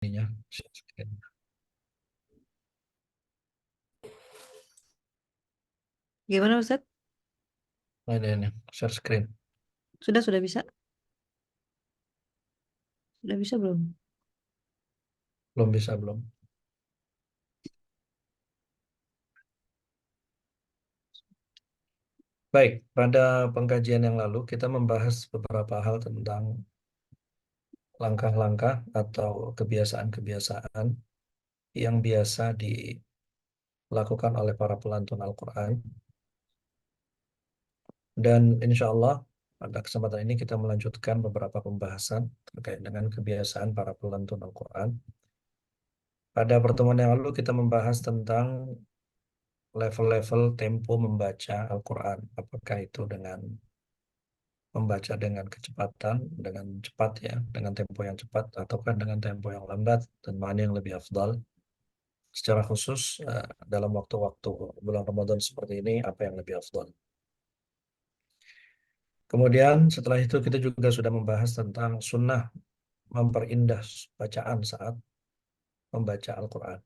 ininya share screen. Gimana Ustadz? Nah, ini share screen. Sudah bisa? Sudah bisa belum? Belum bisa belum. Baik, pada pengkajian yang lalu kita membahas beberapa hal tentang langkah-langkah atau kebiasaan-kebiasaan yang biasa dilakukan oleh para pelantun Al-Quran. Dan insya Allah pada kesempatan ini kita melanjutkan beberapa pembahasan terkait dengan kebiasaan para pelantun Al-Quran. Pada pertemuan yang lalu kita membahas tentang level-level tempo membaca Al-Quran. Apakah itu dengan membaca dengan kecepatan, dengan cepat ya, dengan tempo yang cepat, ataukah dengan tempo yang lambat, dan mana yang lebih afdal. Secara khusus, dalam waktu-waktu bulan Ramadan seperti ini, apa yang lebih afdal. Kemudian setelah itu kita juga sudah membahas tentang sunnah memperindah bacaan saat membaca Al-Quran.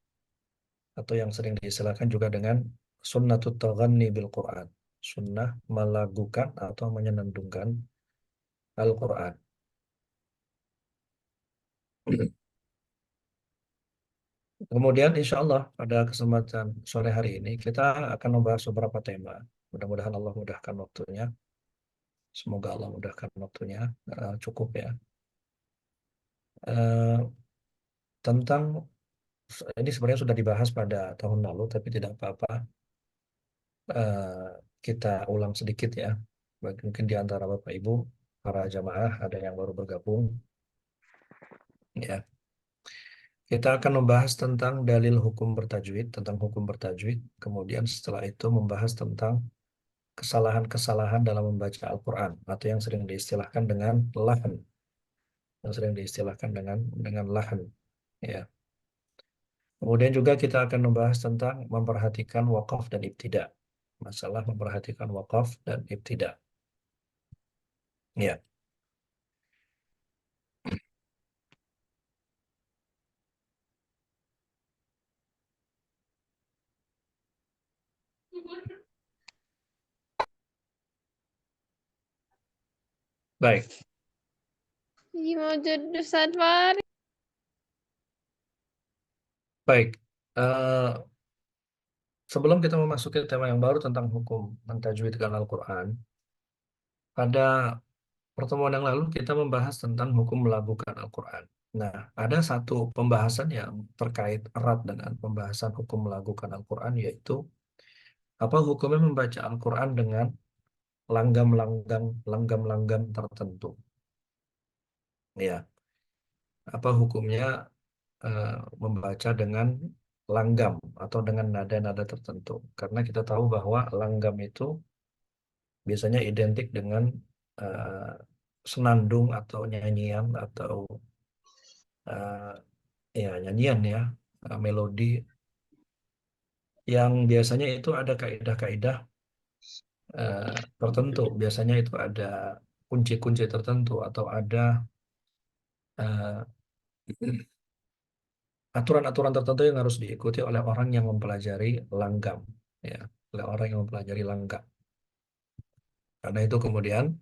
Atau yang sering diistilahkan juga dengan sunnatut taghanni bil Quran. Sunnah melakukan atau menyenandungkan Al-Quran. Kemudian insya Allah pada kesempatan sore hari ini kita akan membahas beberapa tema. Mudah-mudahan Allah mudahkan waktunya. Semoga Allah mudahkan waktunya. Cukup ya. Eh, Tentang ini sebenarnya sudah dibahas pada tahun lalu, tapi tidak apa-apa. Eh, Kita ulang sedikit ya. Mungkin di antara Bapak Ibu, para jamaah ada yang baru bergabung. Ya, kita akan membahas tentang dalil hukum bertajwid, tentang hukum bertajwid. Kemudian setelah itu membahas tentang kesalahan-kesalahan dalam membaca Al-Quran atau yang sering diistilahkan dengan lahan, yang sering diistilahkan dengan lahan. Ya. Kemudian juga kita akan membahas tentang memperhatikan wakaf dan ibtida. Masalah memperhatikan wakaf dan ibtida. Ya, baik, Iya, mau jadi Ustadz Fahri. baik. Eh, Sebelum kita memasuki tema yang baru tentang hukum mentajwidkan Al-Quran, pada pertemuan yang lalu kita membahas tentang hukum melakukan Al-Quran. Nah, ada satu pembahasan yang terkait erat dengan pembahasan hukum melakukan Al-Quran, yaitu apa hukumnya membaca Al-Quran dengan langgam-langgam tertentu. Ya, apa hukumnya eh, membaca dengan langgam atau dengan nada-nada tertentu? Karena kita tahu bahwa langgam itu biasanya identik dengan eh, senandung atau nyanyian atau eh, ya nyanyian ya, melodi yang biasanya itu ada kaidah-kaidah eh, tertentu. Biasanya itu ada kunci-kunci tertentu atau ada eh, aturan-aturan tertentu yang harus diikuti oleh orang yang mempelajari langgam, ya, oleh orang yang mempelajari langgam. Karena itu kemudian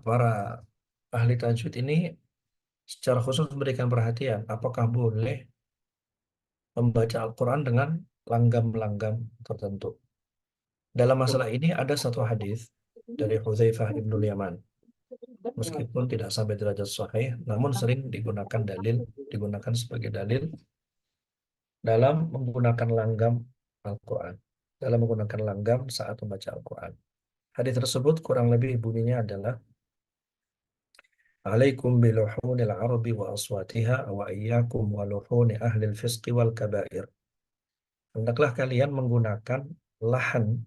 para ahli tajwid ini secara khusus memberikan perhatian, apakah boleh membaca Al-Quran dengan langgam-langgam tertentu. Dalam masalah ini ada satu hadis dari Hudzaifah ibnul Yaman. Meskipun tidak sampai derajat sahih, namun sering digunakan sebagai dalil dalam menggunakan langgam Al-Quran, dalam menggunakan langgam saat membaca Al-Quran. Hadis tersebut kurang lebih bunyinya adalah Alaikum biluhunil arabi wa aswatiha wa iyyakum wa luhuni ahlil fisqi wal kabair. Hendaklah kalian menggunakan lahan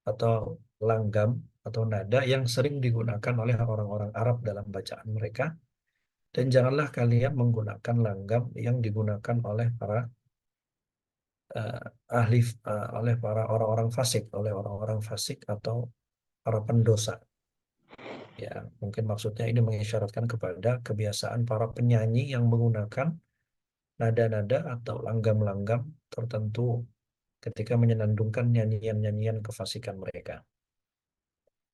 atau langgam atau nada yang sering digunakan oleh orang-orang Arab dalam bacaan mereka, dan janganlah kalian menggunakan langgam yang digunakan oleh para eh, oleh para orang-orang fasik, oleh orang-orang fasik atau para pendosa. Ya, mungkin maksudnya ini mengisyaratkan kepada kebiasaan para penyanyi yang menggunakan nada-nada atau langgam-langgam tertentu ketika menyenandungkan nyanyian-nyanyian kefasikan mereka.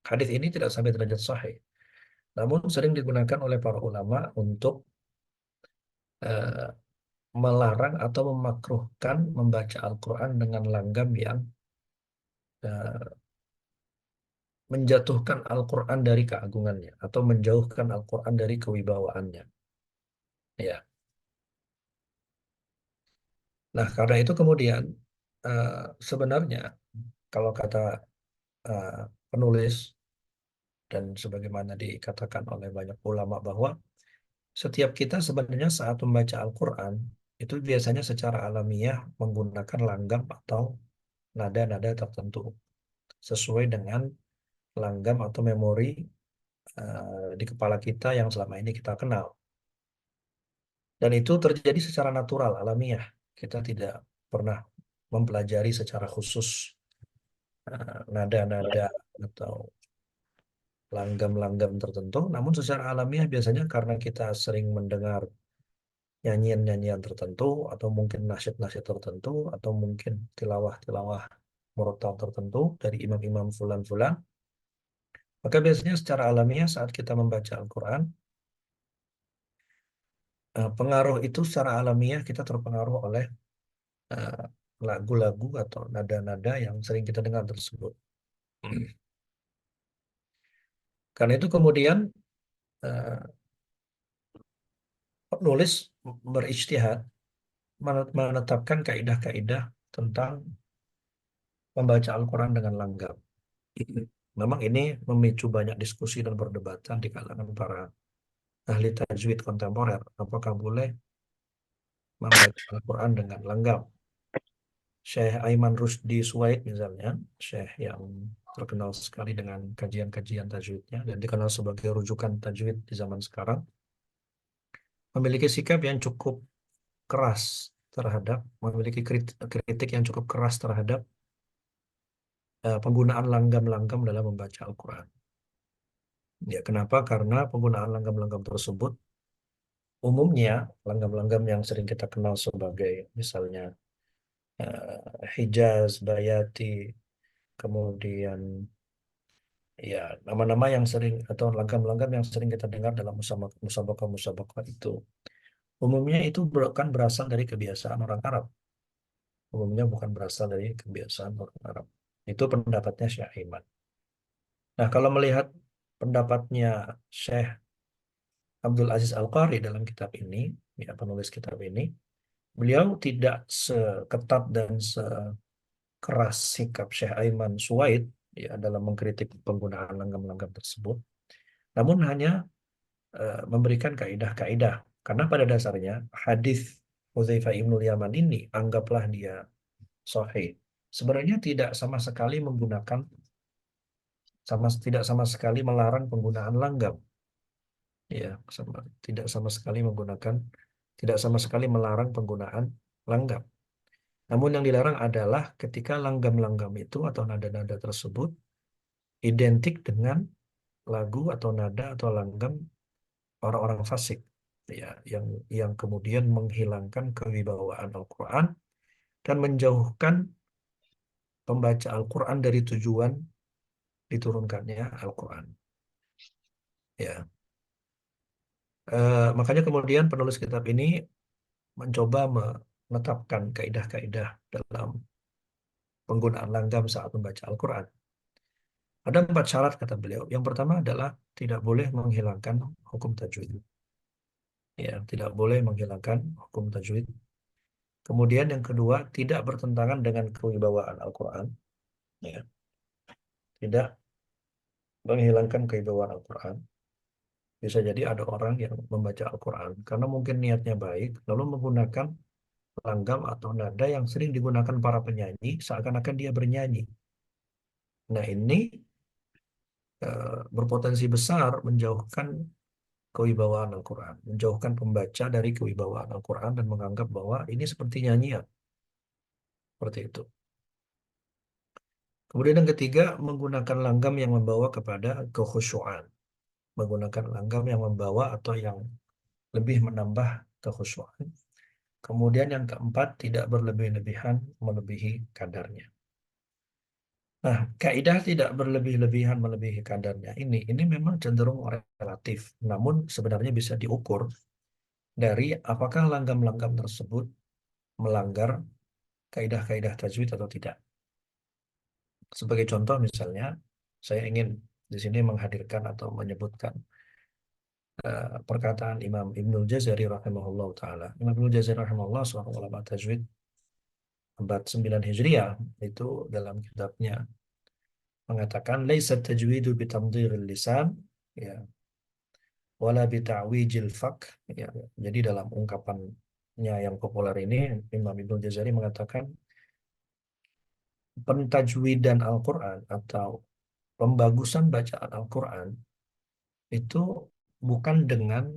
Hadis ini tidak sampai derajat sahih, namun sering digunakan oleh para ulama untuk eh, melarang atau memakruhkan membaca Al-Quran dengan langgam yang eh, menjatuhkan Al-Quran dari keagungannya atau menjauhkan Al-Quran dari kewibawaannya. Ya. Nah, karena itu kemudian eh, sebenarnya kalau kata eh, penulis dan sebagaimana dikatakan oleh banyak ulama bahwa setiap kita sebenarnya saat membaca Al-Quran itu biasanya secara alamiah menggunakan langgam atau nada-nada tertentu sesuai dengan langgam atau memori di kepala kita yang selama ini kita kenal. Dan itu terjadi secara natural, alamiah. Kita tidak pernah mempelajari secara khusus nada-nada atau langgam-langgam tertentu. Namun secara alamiah biasanya karena kita sering mendengar nyanyian-nyanyian tertentu, atau mungkin nasyid-nasyid tertentu, atau mungkin tilawah-tilawah murattal tertentu dari imam-imam fulan-fulan, maka biasanya secara alamiah saat kita membaca Al-Quran, pengaruh itu secara alamiah kita terpengaruh oleh eh, lagu-lagu atau nada-nada yang sering kita dengar tersebut. Karena itu kemudian eh, penulis berijtihad menetapkan kaidah-kaidah tentang membaca Al-Quran dengan langgam. Memang ini memicu banyak diskusi dan perdebatan di kalangan para ahli tajwid kontemporer. Apakah boleh membaca Al-Quran dengan langgam? Syekh Aiman Rusdi Suwaid misalnya, Syekh yang terkenal sekali dengan kajian-kajian tajwidnya dan dikenal sebagai rujukan tajwid di zaman sekarang, memiliki sikap yang cukup keras memiliki kritik yang cukup keras terhadap penggunaan langgam-langgam dalam membaca Al-Quran. Ya, kenapa? Karena penggunaan langgam-langgam tersebut umumnya langgam-langgam yang sering kita kenal sebagai misalnya Hijaz, Bayati, kemudian ya nama-nama yang sering atau langgam-langgam yang sering kita dengar dalam musabaqah-musabaqah itu umumnya itu bukan berasal dari kebiasaan orang Arab. Umumnya bukan berasal dari kebiasaan orang Arab. Itu pendapatnya Syekh Aiman. Nah, kalau melihat pendapatnya Syekh Abdul Aziz Al-Qari dalam kitab ini, ya penulis kitab ini, beliau tidak seketat dan sekeras sikap Syekh Aiman Suwaid ya dalam mengkritik penggunaan langgam-langgam tersebut, namun hanya memberikan kaidah-kaidah. Karena pada dasarnya hadis Hudzaifah Ibnul Yaman ini, anggaplah dia sahih, sebenarnya tidak sama sekali melarang penggunaan langgam. Ya, tidak sama sekali tidak sama sekali melarang penggunaan langgam. Namun yang dilarang adalah ketika langgam-langgam itu atau nada-nada tersebut identik dengan lagu atau nada atau langgam orang-orang fasik, ya, yang kemudian menghilangkan kewibawaan Al-Quran dan menjauhkan pembaca Al-Quran dari tujuan diturunkannya Al-Quran. Ya, makanya kemudian penulis kitab ini mencoba menetapkan kaidah-kaidah dalam penggunaan langgam saat membaca Al-Quran. Ada 4 syarat kata beliau. Yang pertama adalah tidak boleh menghilangkan hukum tajwid. Ya, tidak boleh menghilangkan hukum tajwid. Kemudian yang kedua, tidak bertentangan dengan kewibawaan Al-Quran. Ya, tidak menghilangkan kewibawaan Al-Quran. Bisa jadi ada orang yang membaca Al-Quran karena mungkin niatnya baik, lalu menggunakan langgam atau nada yang sering digunakan para penyanyi, seakan-akan dia bernyanyi. Nah, ini berpotensi besar menjauhkan kewibawaan Al-Quran, menjauhkan pembaca dari kewibawaan Al-Quran dan menganggap bahwa ini seperti nyanyian, seperti itu. Kemudian yang ketiga, menggunakan langgam yang membawa kepada kekhusyuan. menggunakan langgam yang membawa atau yang lebih menambah kekhusyuan. Kemudian yang keempat, tidak berlebih-lebihan melebihi kadarnya. Nah, kaidah tidak berlebih-lebihan melebihi kadarnya ini memang cenderung relatif, namun sebenarnya bisa diukur dari apakah langgam-langgam tersebut melanggar kaidah-kaidah tajwid atau tidak. Sebagai contoh misalnya, saya ingin di sini menghadirkan atau menyebutkan perkataan Imam Ibnul Jazari rahimahullah ta'ala. Imam Ibnul Jazari rahimahullah seorang ulama tajwid abad 9 Hijriah, itu dalam kitabnya mengatakan laisa tajwidu bitamdhiril lisan, ya, wala bita'wijil fak, ya. Jadi dalam ungkapannya yang populer ini, Imam Ibnul Jazari mengatakan pentajwidan Al-Quran atau pembagusan bacaan Al-Quran itu bukan dengan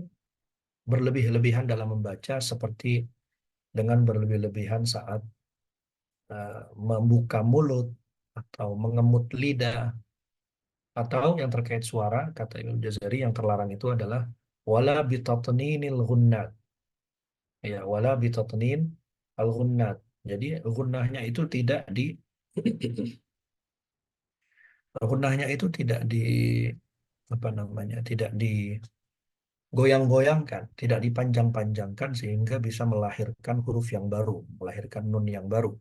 berlebih-lebihan dalam membaca, seperti dengan berlebih-lebihan saat membuka mulut atau mengemut lidah, atau yang terkait suara, kata Imam Jazari, yang terlarang itu adalah wala bitatninil ghunnat, ya, wala bitatnin al ghunnat. Jadi gunnahnya itu tidak di gunnahnya itu tidak di apa namanya, tidak digoyang-goyangkan, tidak dipanjang-panjangkan sehingga bisa melahirkan huruf yang baru, melahirkan nun yang baru,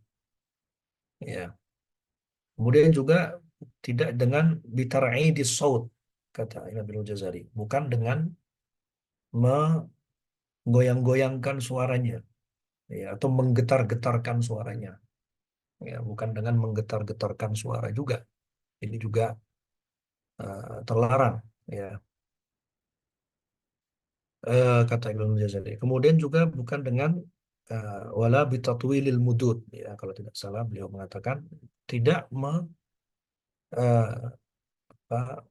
ya. Kemudian juga tidak dengan bitar'idis saut, kata Imam Ibnul Jazari, bukan dengan menggoyang-goyangkan suaranya, ya, atau menggetar-getarkan suaranya, ya, bukan dengan menggetar-getarkan suara juga. Ini juga terlarang, ya, kata Ibnu Jazari. Kemudian juga bukan dengan wala bitatwilil mudud, ya, kalau tidak salah beliau mengatakan tidak eh, apa,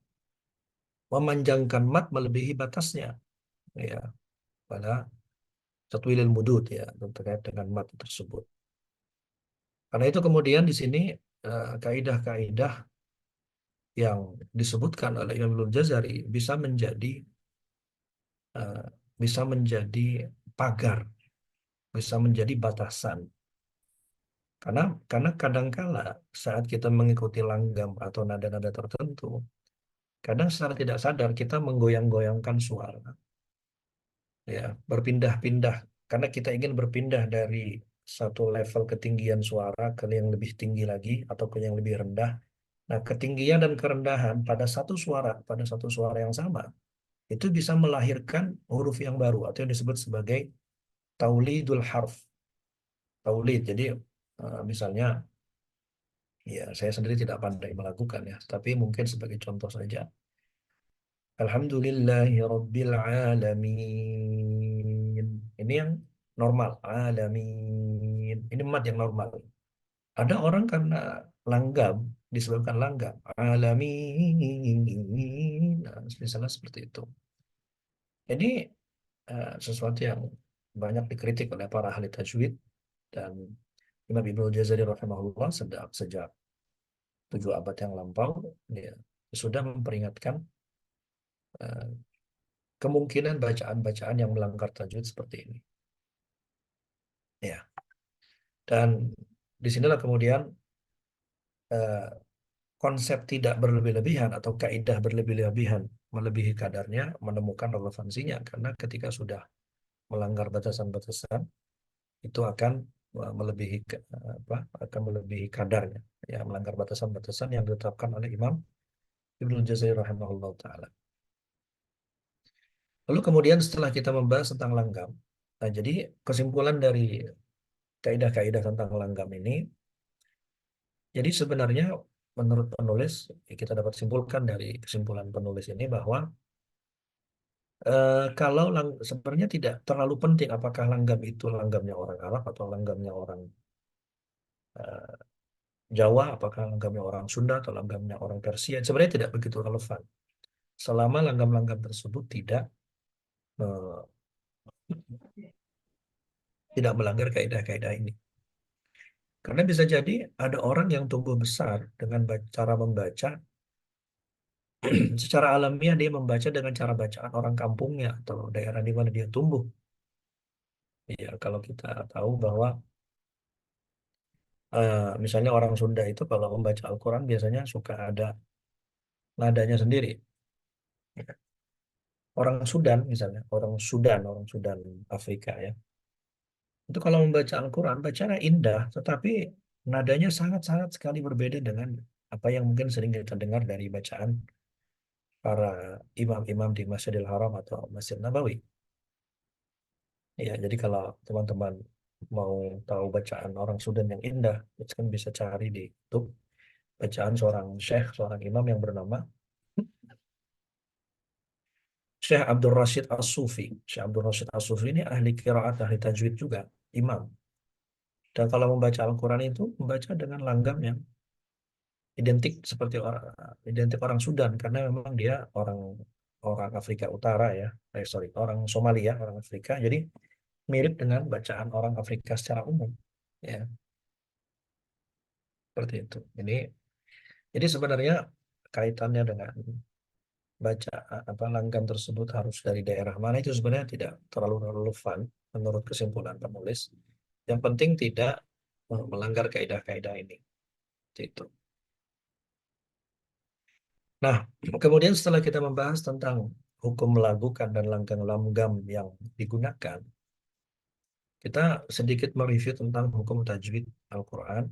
memanjangkan mat melebihi batasnya, ya, pada tatwilil mudud, ya, terkait dengan mat tersebut. Karena itu kemudian di sini kaidah-kaidah yang disebutkan oleh Imam Al-Jazari eh, bisa menjadi pagar, bisa menjadi batasan. Karena kadangkala saat kita mengikuti langgam atau nada-nada tertentu, kadang secara tidak sadar kita menggoyang-goyangkan suara, ya, berpindah-pindah, karena kita ingin berpindah dari satu level ketinggian suara ke yang lebih tinggi lagi atau ke yang lebih rendah. Nah, ketinggian dan kerendahan pada satu suara yang sama itu bisa melahirkan huruf yang baru atau yang disebut sebagai taulidul harf. Taulid. Jadi misalnya, ya, saya sendiri tidak pandai melakukan, ya, tapi mungkin sebagai contoh saja. Alhamdulillahi Rabbil Alamin. Ini yang normal. Alamin. Ini mat yang normal. Ada orang karena langgam, disebabkan langgam. Alamin. Nah, misalnya seperti itu. Jadi sesuatu yang banyak dikritik oleh para ahli tajwid, dan Imam Ibnu Jazari rahimahullah sejak 7 abad yang lampau, ya, sudah memperingatkan eh, kemungkinan bacaan-bacaan yang melanggar tajwid seperti ini. Ya, dan disinilah kemudian eh, konsep tidak berlebih-lebihan atau kaidah berlebih-lebihan melebihi kadarnya menemukan relevansinya, karena ketika sudah melanggar batasan-batasan itu akan melebihi akan melebihi kadarnya, ya, melanggar batasan-batasan yang ditetapkan oleh Imam Ibnu Jazari rahimahullah taala. Lalu kemudian setelah kita membahas tentang langgam, nah, jadi kesimpulan dari kaidah-kaidah tentang langgam ini, jadi sebenarnya menurut penulis, kita dapat simpulkan dari kesimpulan penulis ini bahwa kalau sebenarnya tidak terlalu penting apakah langgam itu langgamnya orang Arab atau langgamnya orang eh, Jawa, apakah langgamnya orang Sunda atau langgamnya orang Persia, sebenarnya tidak begitu relevan. Selama langgam-langgam tersebut eh, tidak melanggar kaidah-kaidah ini. Karena bisa jadi ada orang yang tumbuh besar dengan cara membaca Secara alamiah dia membaca dengan cara bacaan orang kampungnya atau daerah di mana dia tumbuh. Ya, kalau kita tahu bahwa misalnya orang Sunda itu kalau membaca Al-Quran biasanya suka ada nadanya sendiri. Orang Sudan misalnya, orang Sudan Afrika ya. Itu kalau membaca Al-Quran, bacanya indah, tetapi nadanya sangat-sangat sekali berbeda dengan apa yang mungkin sering kita dengar dari bacaan para imam-imam di Masjidil Haram atau Masjid Nabawi. Ya, jadi kalau teman-teman mau tahu bacaan orang Sudan yang indah, kan bisa cari di YouTube bacaan seorang syekh, seorang imam yang bernama Syekh Abdul Rashid As-Sufi. Syekh Abdul Rashid As-Sufi ini ahli qiraat, ahli tajwid juga, imam. Dan kalau membaca Al-Quran itu membaca dengan langgam yang identik seperti orang identik orang Sudan karena memang dia orang orang Afrika Utara ya. Sorry, orang Somalia, orang Afrika. Jadi mirip dengan bacaan orang Afrika secara umum. Ya, seperti itu. Jadi sebenarnya kaitannya dengan baca apa langgam tersebut harus dari daerah mana itu sebenarnya tidak terlalu relevan menurut kesimpulan penulis. Yang penting tidak melanggar kaidah-kaidah ini. Itu. Nah, kemudian setelah kita membahas tentang hukum melakukan dan langgam-langgam yang digunakan, kita sedikit mereview tentang hukum tajwid Al-Quran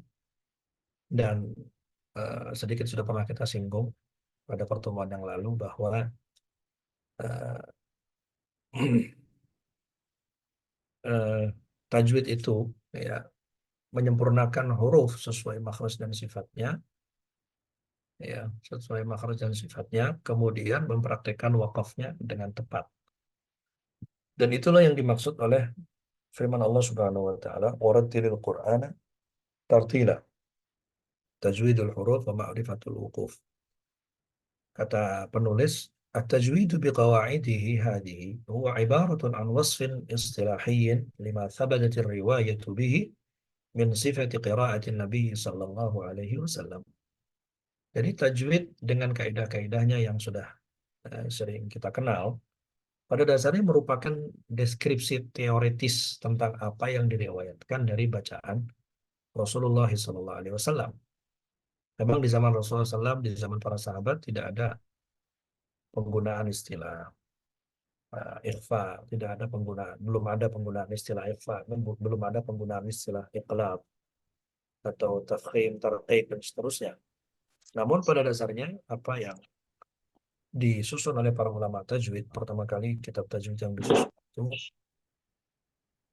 dan sedikit sudah pernah kita singgung pada pertemuan yang lalu bahwa eh, eh, tajwid itu ya menyempurnakan huruf sesuai makhraj dan sifatnya, ya sesuai makhraj dan sifatnya, kemudian mempraktekkan wakafnya dengan tepat. Dan itulah yang dimaksud oleh firman Allah Subhanahu wa taala, "Warattilil Qur'ana tartila." Tajwidul huruf wa ma'rifatul wuquf. Kata penulis, "At-tajwidu biqawaidihi hadhihi huwa ibaratun an wasfin istilahiyyin lima thabatat ar-riwayatu bihi min sifati qira'ati Nabi sallallahu alaihi wasallam." Jadi tajwid dengan kaidah-kaidahnya yang sudah sering kita kenal, pada dasarnya merupakan deskripsi teoritis tentang apa yang diriwayatkan dari bacaan Rasulullah SAW. Memang di zaman Rasulullah SAW, di zaman para sahabat tidak ada penggunaan istilah ikhfa, tidak ada penggunaan, belum ada penggunaan istilah ikhfa, belum ada penggunaan istilah iqlab atau tafkhim, tarqiq dan seterusnya. Namun pada dasarnya apa yang disusun oleh para ulama tajwid, pertama kali kitab tajwid yang disusun itu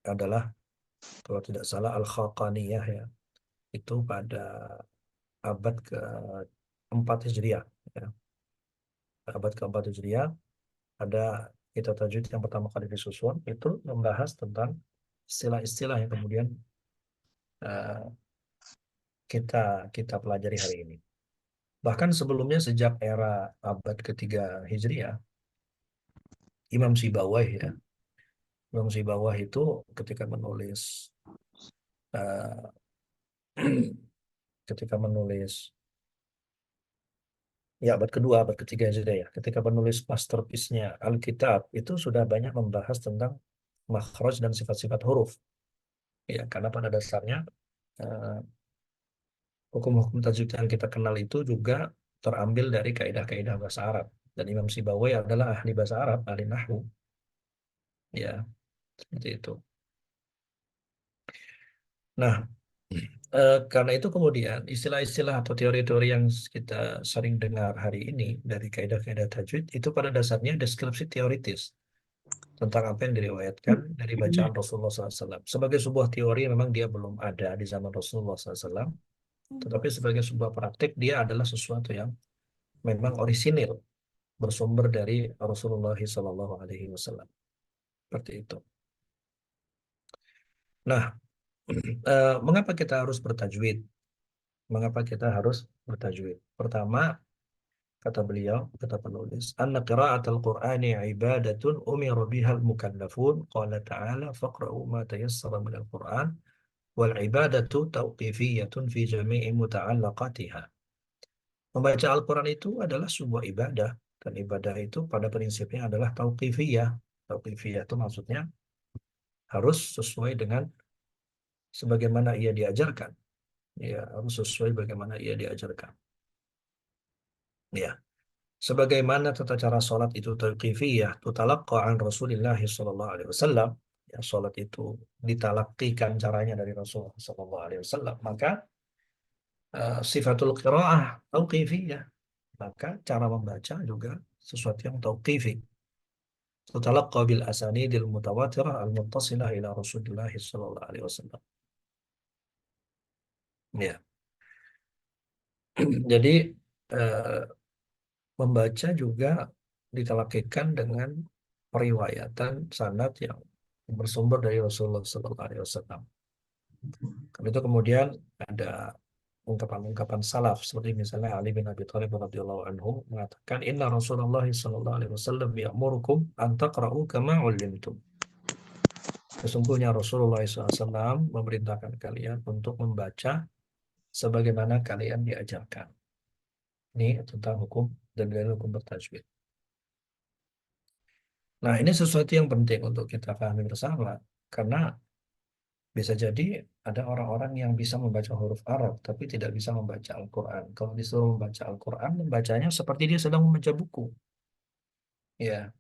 adalah kalau tidak salah Al-Khaqaniyah ya, itu pada abad ke-4 Hijriah ya. Abad ke-4 Hijriah ada kitab tajwid yang pertama kali disusun itu membahas tentang istilah-istilah yang kemudian eh, kita kita pelajari hari ini. Bahkan sebelumnya sejak era abad ketiga Hijriah, Imam Sibawayh ya, Imam Sibawayh itu ketika menulis eh, ketika menulis ya abad kedua, abad ketiga Hijriah ya, ketika menulis masterpiece-nya Alkitab itu sudah banyak membahas tentang makhraj dan sifat-sifat huruf. Ya, karena pada dasarnya eh, hukum-hukum tajwid yang kita kenal itu juga terambil dari kaidah-kaidah bahasa Arab. Dan Imam Sibawayh adalah ahli bahasa Arab, ahli nahwu. Ya, seperti itu. Nah, karena itu kemudian istilah-istilah atau teori-teori yang kita sering dengar hari ini dari kaidah-kaidah tajwid itu pada dasarnya deskripsi teoritis tentang apa yang diriwayatkan dari bacaan Rasulullah SAW. Sebagai sebuah teori memang dia belum ada di zaman Rasulullah SAW, tetapi sebagai sebuah praktik dia adalah sesuatu yang memang orisinil bersumber dari Rasulullah SAW. Seperti itu. Nah, mengapa kita harus bertajwid? Mengapa kita harus bertajwid? Pertama, kata beliau, kata penulis, "Anna qira'atal Qur'ani ibadatun umira bihal mukallafun, qala ta'ala faqra'u ma tayassara minal Qur'an, wal ibadatu tauqifiyatun fi jami'i muta'allaqatiha." Membaca Al-Quran itu adalah sebuah ibadah, dan ibadah itu pada prinsipnya adalah tauqifiyah. Tauqifiyah itu maksudnya harus sesuai dengan sebagaimana ia diajarkan. Ya, harus sesuai bagaimana ia diajarkan. Ya, sebagaimana tata cara sholat itu tauqifiyah, tutalaqqa an Rasulillah sallallahu alaihi wasallam. Ya, sholat itu ditalaqqikan caranya dari Rasulullah sallallahu alaihi wasallam. Maka sifatul qiraah tauqifiyah. Maka cara membaca juga sesuatu yang tauqifi. Tutalaqqa bil asanidil mutawatirah al-muttasilah ila Rasulillah sallallahu alaihi wasallam. Ya. Jadi eh, membaca juga ditalakikan dengan periwayatan sanad yang bersumber dari Rasulullah sallallahu alaihi wasallam. Karena itu kemudian ada ungkapan-ungkapan salaf seperti misalnya Ali bin Abi Thalib radhiyallahu anhu mengatakan inna Rasulullah sallallahu alaihi wasallam ya'murukum an taqra'u kama 'ullimtum. Sesungguhnya Rasulullah SAW memerintahkan kalian untuk membaca sebagaimana kalian diajarkan. Ini tentang hukum dan dalil hukum bertajwid. Nah, ini sesuatu yang penting untuk kita pahami bersama, karena bisa jadi ada orang-orang yang bisa membaca huruf Arab, tapi tidak bisa membaca Al-Quran. Kalau disuruh membaca Al-Quran, membacanya seperti dia sedang membaca buku. Ya,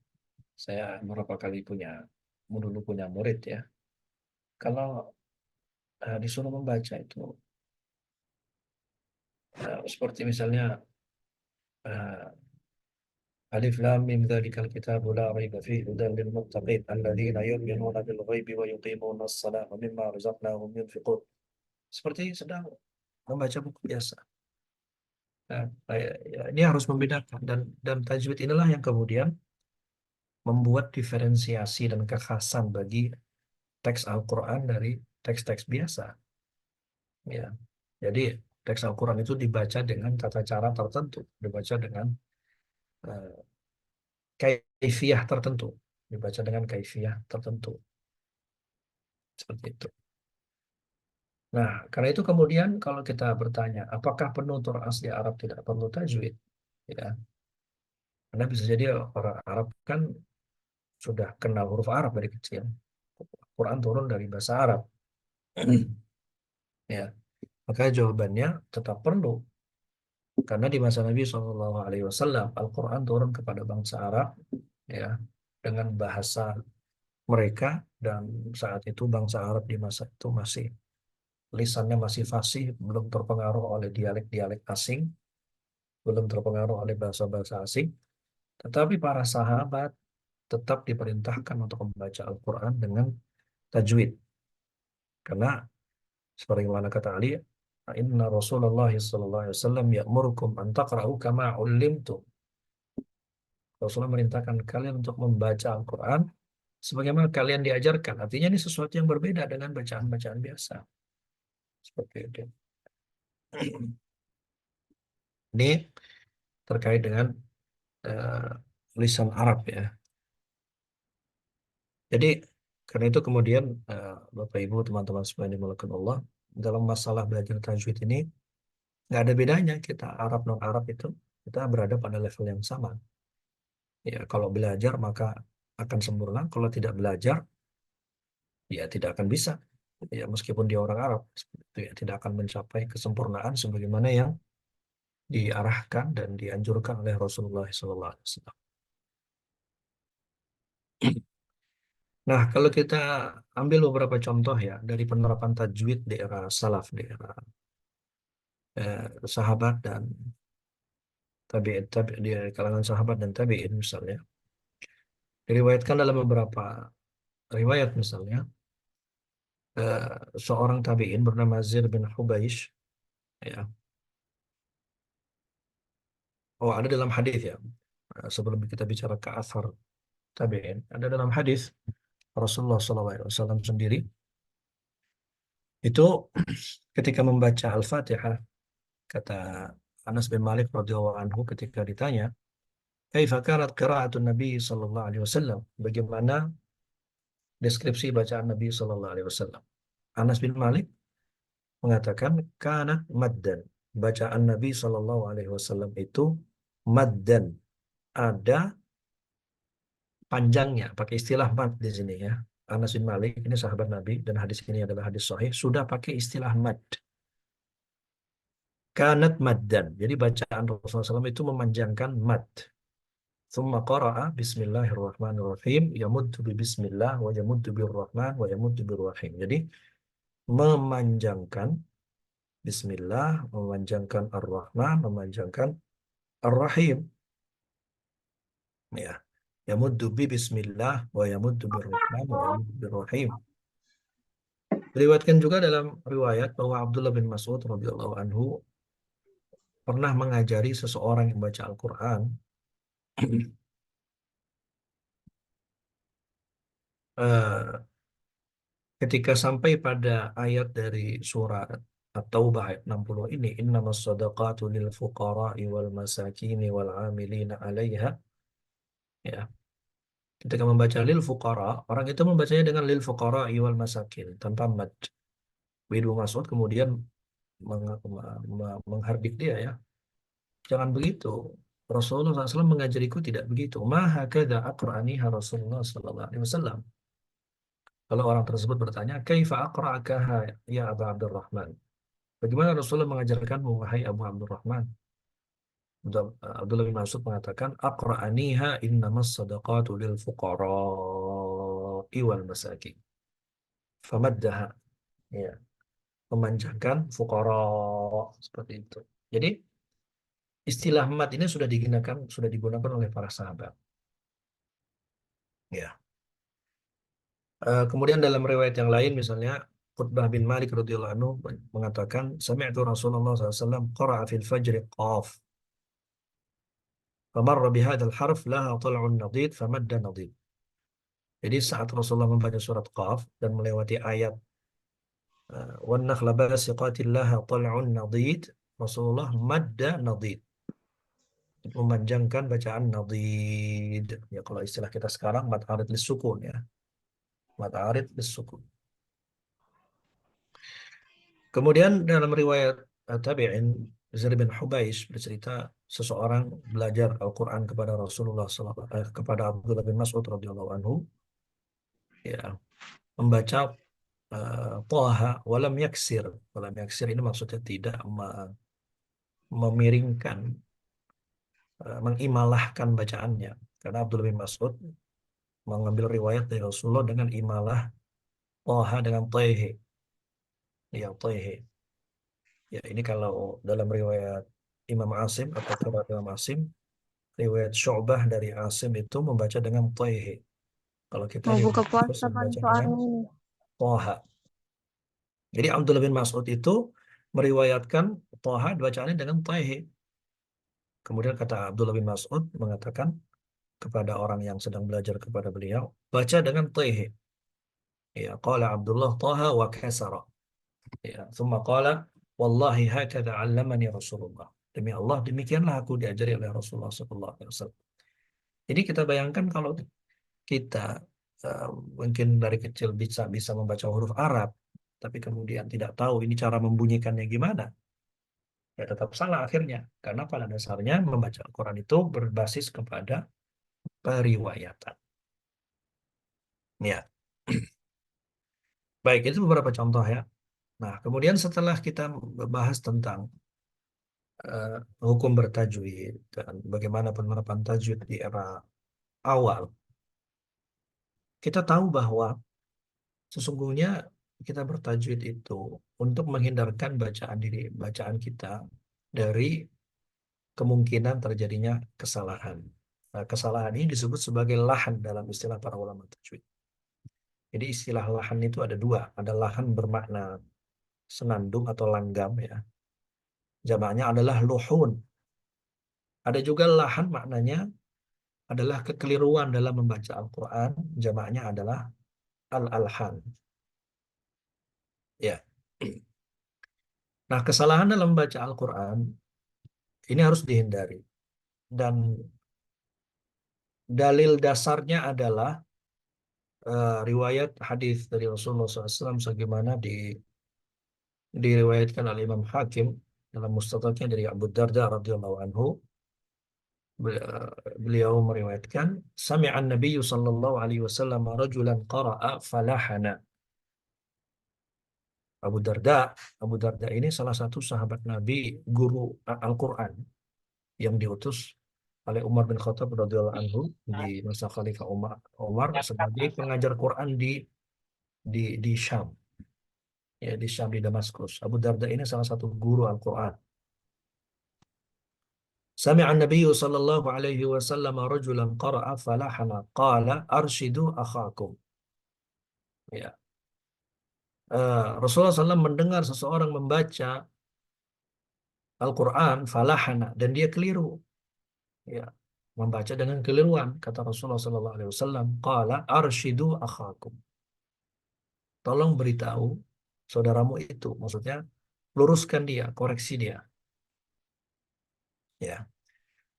saya beberapa kali dulu punya murid ya. Kalau disuruh membaca itu, seperti misalnya eh, Alif Lam Mim dzalikal kitabu la raiba fihi hudan lil muttaqin alladzina yu'minuna bil ghaibi wa yuqimuna as-salata wa mimma razaqnahum yunfiqun. Seperti sedang membaca buku biasa. Nah, ya, ini harus membedakan dan tajwid inilah yang kemudian membuat diferensiasi dan kekhasan bagi teks Al-Qur'an dari teks-teks biasa. Ya. Jadi teks Al-Qur'an itu dibaca dengan tata cara tertentu, dibaca dengan eh, kaifiyah tertentu, dibaca dengan kaifiyah tertentu. Seperti itu. Nah, karena itu kemudian kalau kita bertanya, apakah penutur asli Arab tidak perlu tajwid? Ya, karena bisa jadi orang Arab kan sudah kenal huruf Arab dari kecil. Quran turun dari bahasa Arab. Ya, maka jawabannya tetap perlu. Karena di masa Nabi SAW, Al-Quran turun kepada bangsa Arab, ya, dengan bahasa mereka, dan saat itu bangsa Arab di masa itu masih lisannya masih fasih, belum terpengaruh oleh dialek-dialek asing, belum terpengaruh oleh bahasa-bahasa asing. Tetapi para sahabat tetap diperintahkan untuk membaca Al-Quran dengan tajwid. Karena seperti mana kata Ali, Inna Rasulullah sallallahu alaihi wasallam ya'murukum an taqra'u kama 'ullimtum. Rasulullah merintahkan kalian untuk membaca Al-Quran sebagaimana kalian diajarkan. Artinya ini sesuatu yang berbeda dengan bacaan-bacaan biasa. Seperti itu. Ini terkait dengan eh, lisan Arab ya. Jadi karena itu kemudian Bapak Ibu teman-teman semua yang dimulakan Allah, dalam masalah belajar tajwid ini nggak ada bedanya kita Arab non Arab itu kita berada pada level yang sama. Ya kalau belajar maka akan sempurna, kalau tidak belajar ya tidak akan bisa. Ya meskipun dia orang Arab seperti itu ya tidak akan mencapai kesempurnaan sebagaimana yang diarahkan dan dianjurkan oleh Rasulullah SAW. Nah, kalau kita ambil beberapa contoh ya dari penerapan tajwid di era salaf, di era sahabat dan tabi'in, di kalangan sahabat dan tabi'in misalnya. Diriwayatkan dalam beberapa riwayat misalnya, eh, seorang tabi'in bernama Zir bin Hubaish, ya. Oh, ada dalam hadis ya. Sebelum kita bicara ke asar tabi'in, ada dalam hadis Rasulullah SAW sendiri itu ketika membaca Al-Fatihah, kata Anas bin Malik radhiyallahu anhu ketika ditanya, "Kaifa kanat qira'atun Nabi sallallahu alaihi wasallam?" Bagaimana deskripsi bacaan Nabi sallallahu alaihi wasallam? Anas bin Malik mengatakan kanat maddan. bacaan Nabi Shallallahu Alaihi Wasallam itu maddan, ada panjangnya, pakai istilah mad di sini ya. Anas bin Malik ini sahabat Nabi dan hadis ini adalah hadis sahih, sudah pakai istilah mad. Kanat maddan. Jadi bacaan Rasulullah SAW itu memanjangkan mad. Thumma qara'a bismillahirrahmanirrahim yamuddu bi bismillah wa yamuddu birrahman wa yamuddu birrahim. Jadi memanjangkan bismillah, memanjangkan ar-rahman, memanjangkan ar-rahim. Ya. Yamuddu bi bismillah wa yamuddu birrahman wa yamuddu birrahim. Diriwayatkan juga dalam riwayat bahwa Abdullah bin Mas'ud radhiyallahu anhu pernah mengajari seseorang yang baca Al-Quran eh, ketika sampai pada ayat dari surat At-Taubah ayat 60 ini, innamas shadaqatu lil fuqara'i wal masakini wal 'amilina 'alaiha, ya. Ketika membaca lil fuqara, orang itu membacanya dengan lil fuqara'i wal masakin tanpa mad. Ibnu Mas'ud kemudian menghardik dia, ya. Jangan begitu. Rasulullah SAW mengajariku tidak begitu. Ma hakadha aqra'aniha Rasulullah sallallahu alaihi wasallam. Kalau orang tersebut bertanya, "Kaifa aqra'akaha ya Abu Abdurrahman?" Bagaimana Rasulullah mengajarkanmu, wahai Abu Abdurrahman? Abdullah bin Mas'ud mengatakan, "Aqra'aniha innamas sadaqatu lil fuqara'i wal masakin." Famaddaha. Ya, memanjangkan fuqara seperti itu. Jadi istilah mat ini sudah digunakan oleh para sahabat. Ya. Kemudian dalam riwayat yang lain misalnya Qutbah bin Malik radhiyallahu anhu mengatakan sami'tu Rasulullah SAW qara'a fil fajri qaf famarra bihadzal harf laha tal'un nadid famadda nadid. Jadi saat Rasulullah membaca surat Qaf dan melewati ayat wan nakhla basiqatin laha tal'un nadid, Rasulullah madda nadid, memanjangkan bacaan nadid. Ya kalau istilah kita sekarang mad arid lis sukun, ya. Mad arid lis sukun. Kemudian dalam riwayat tabi'in, Zaid bin Hubaish bercerita seseorang belajar Al-Quran kepada Rasulullah kepada Abdullah bin Mas'ud radhiyallahu anhu, ya, membaca Taha walam yaksir. Walam yaksir ini maksudnya tidak memiringkan, mengimalahkan bacaannya. Karena Abdullah bin Mas'ud mengambil riwayat dari Rasulullah dengan imalah Taha dengan Taihe. Ya, Taihe. Ya, ini kalau dalam riwayat Imam Asim atau qiraat Imam Asim, riwayat Syu'bah dari Asim itu membaca dengan Taihe. Kalau kita Mau buka riwayat Hafs puasa kan membaca dengan soalnya ini. Toha. Jadi Abdullah bin Mas'ud itu meriwayatkan Toha bacaannya dengan Taihe. Kemudian kata Abdullah bin Mas'ud mengatakan kepada orang yang sedang belajar kepada beliau, baca dengan Taihe. Ya, qala Abdullah Taha wa kasara. Ya, thumma qala wallahi hakadha 'allamani Rasulullah. Demi Allah, demikianlah aku diajari oleh Rasulullah sallallahu alaihi wasallam. Jadi kita bayangkan kalau kita eh, mungkin dari kecil bisa bisa membaca huruf Arab, tapi kemudian tidak tahu ini cara membunyikannya gimana, ya tetap salah akhirnya. Karena pada dasarnya membaca Al-Quran itu berbasis kepada periwayatan. Ya, baik, itu beberapa contoh, ya. Nah, kemudian setelah kita bahas tentang eh, hukum bertajwid dan bagaimana penerapan tajwid di era awal, kita tahu bahwa sesungguhnya kita bertajwid itu untuk menghindarkan bacaan kita dari kemungkinan terjadinya kesalahan. Nah, kesalahan ini disebut sebagai lahan dalam istilah para ulama tajwid. Jadi istilah lahan itu ada dua, ada lahan bermakna senandung atau langgam, ya. Jamaknya adalah luhun. Ada juga lahan maknanya adalah kekeliruan dalam membaca Al-Quran, jamaknya adalah al-alhan. Ya. Nah, kesalahan dalam membaca Al-Quran ini harus dihindari. Dan dalil dasarnya adalah riwayat hadis dari Rasulullah SAW sebagaimana diriwayatkan oleh Imam Hakim dalam Mustadraknya dari Abu Darda radhiyallahu anhu, beliau meriwayatkan, sami'an Nabiyyu sallallahu alaihi wasallam rajulan qara'a falahana. Abu Darda, Abu Darda ini salah satu sahabat Nabi, guru Al-Quran yang diutus oleh Umar bin Khattab radhiyallahu anhu di masa Khalifah Umar sebagai pengajar Quran di Syam, ya di Syam, di Damaskus. Abu Darda ini salah satu guru Al-Quran. Sami'an Nabiyyu sallallahu alaihi wasallam rajulan qara'a falahana qala arshidu akhakum. Ya. Rasulullah SAW mendengar seseorang membaca Al-Quran falahana dan dia keliru. Ya, membaca dengan keliruan. Kata Rasulullah SAW, qala arshidu akhakum. Tolong beritahu saudaramu itu. Maksudnya, luruskan dia, koreksi dia. Ya.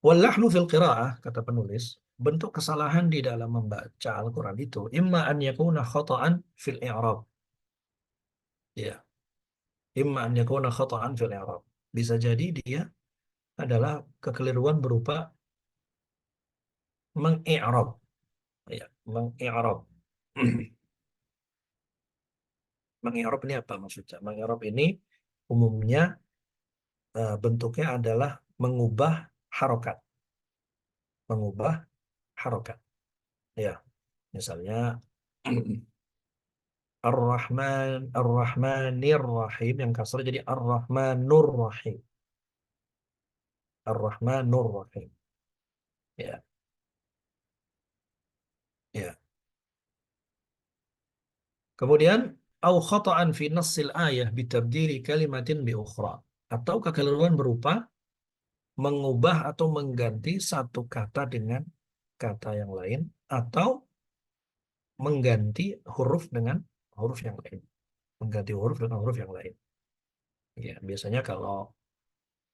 Wallahnu fil qira'ah, kata penulis, bentuk kesalahan di dalam membaca Al-Quran itu, imma an yakuna khata'an fil i'rab. Ya. Imma an yakuna khata'an fil i'rab. Bisa jadi dia adalah kekeliruan berupa mengi'rab. Ya, mengi'rab. Mengi'rab ini apa maksudnya? Mengi'rab ini umumnya bentuknya adalah mengubah harokat. Mengubah harokat. Ya, misalnya Ar-Rahman, Ar-Rahmanir Rahim yang kasar jadi Ar-Rahmanur Rahim. Ar-Rahmanur Rahim. Ya, ya. Kemudian au khata'an fi nassil ayah bitabdili kalimatin bi ukhra. Atau kekeliruan berupa mengubah atau mengganti satu kata dengan kata yang lain atau mengganti huruf dengan huruf yang lain. Mengganti huruf dengan huruf yang lain. Ya, biasanya kalau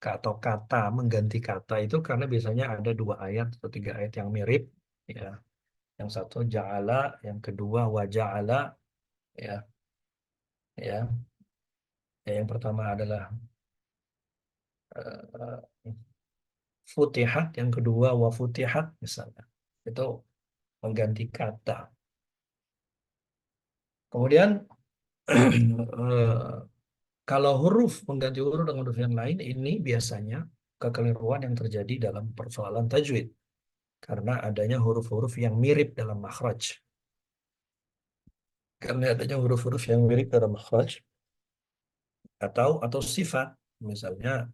atau kata mengganti kata itu karena biasanya ada 2 ayat atau 3 ayat yang mirip, ya. Yang satu ja'ala, yang kedua wa ja'ala, ya. Ya. Ya, yang pertama adalah uh, futihat, yang kedua wa futihat misalnya. Itu mengganti kata. Kemudian kalau huruf mengganti huruf dengan huruf yang lain, ini biasanya kekeliruan yang terjadi dalam persoalan tajwid. Karena adanya huruf-huruf yang mirip dalam makhraj. Karena adanya huruf-huruf yang mirip dalam makhraj. Atau sifat. Misalnya,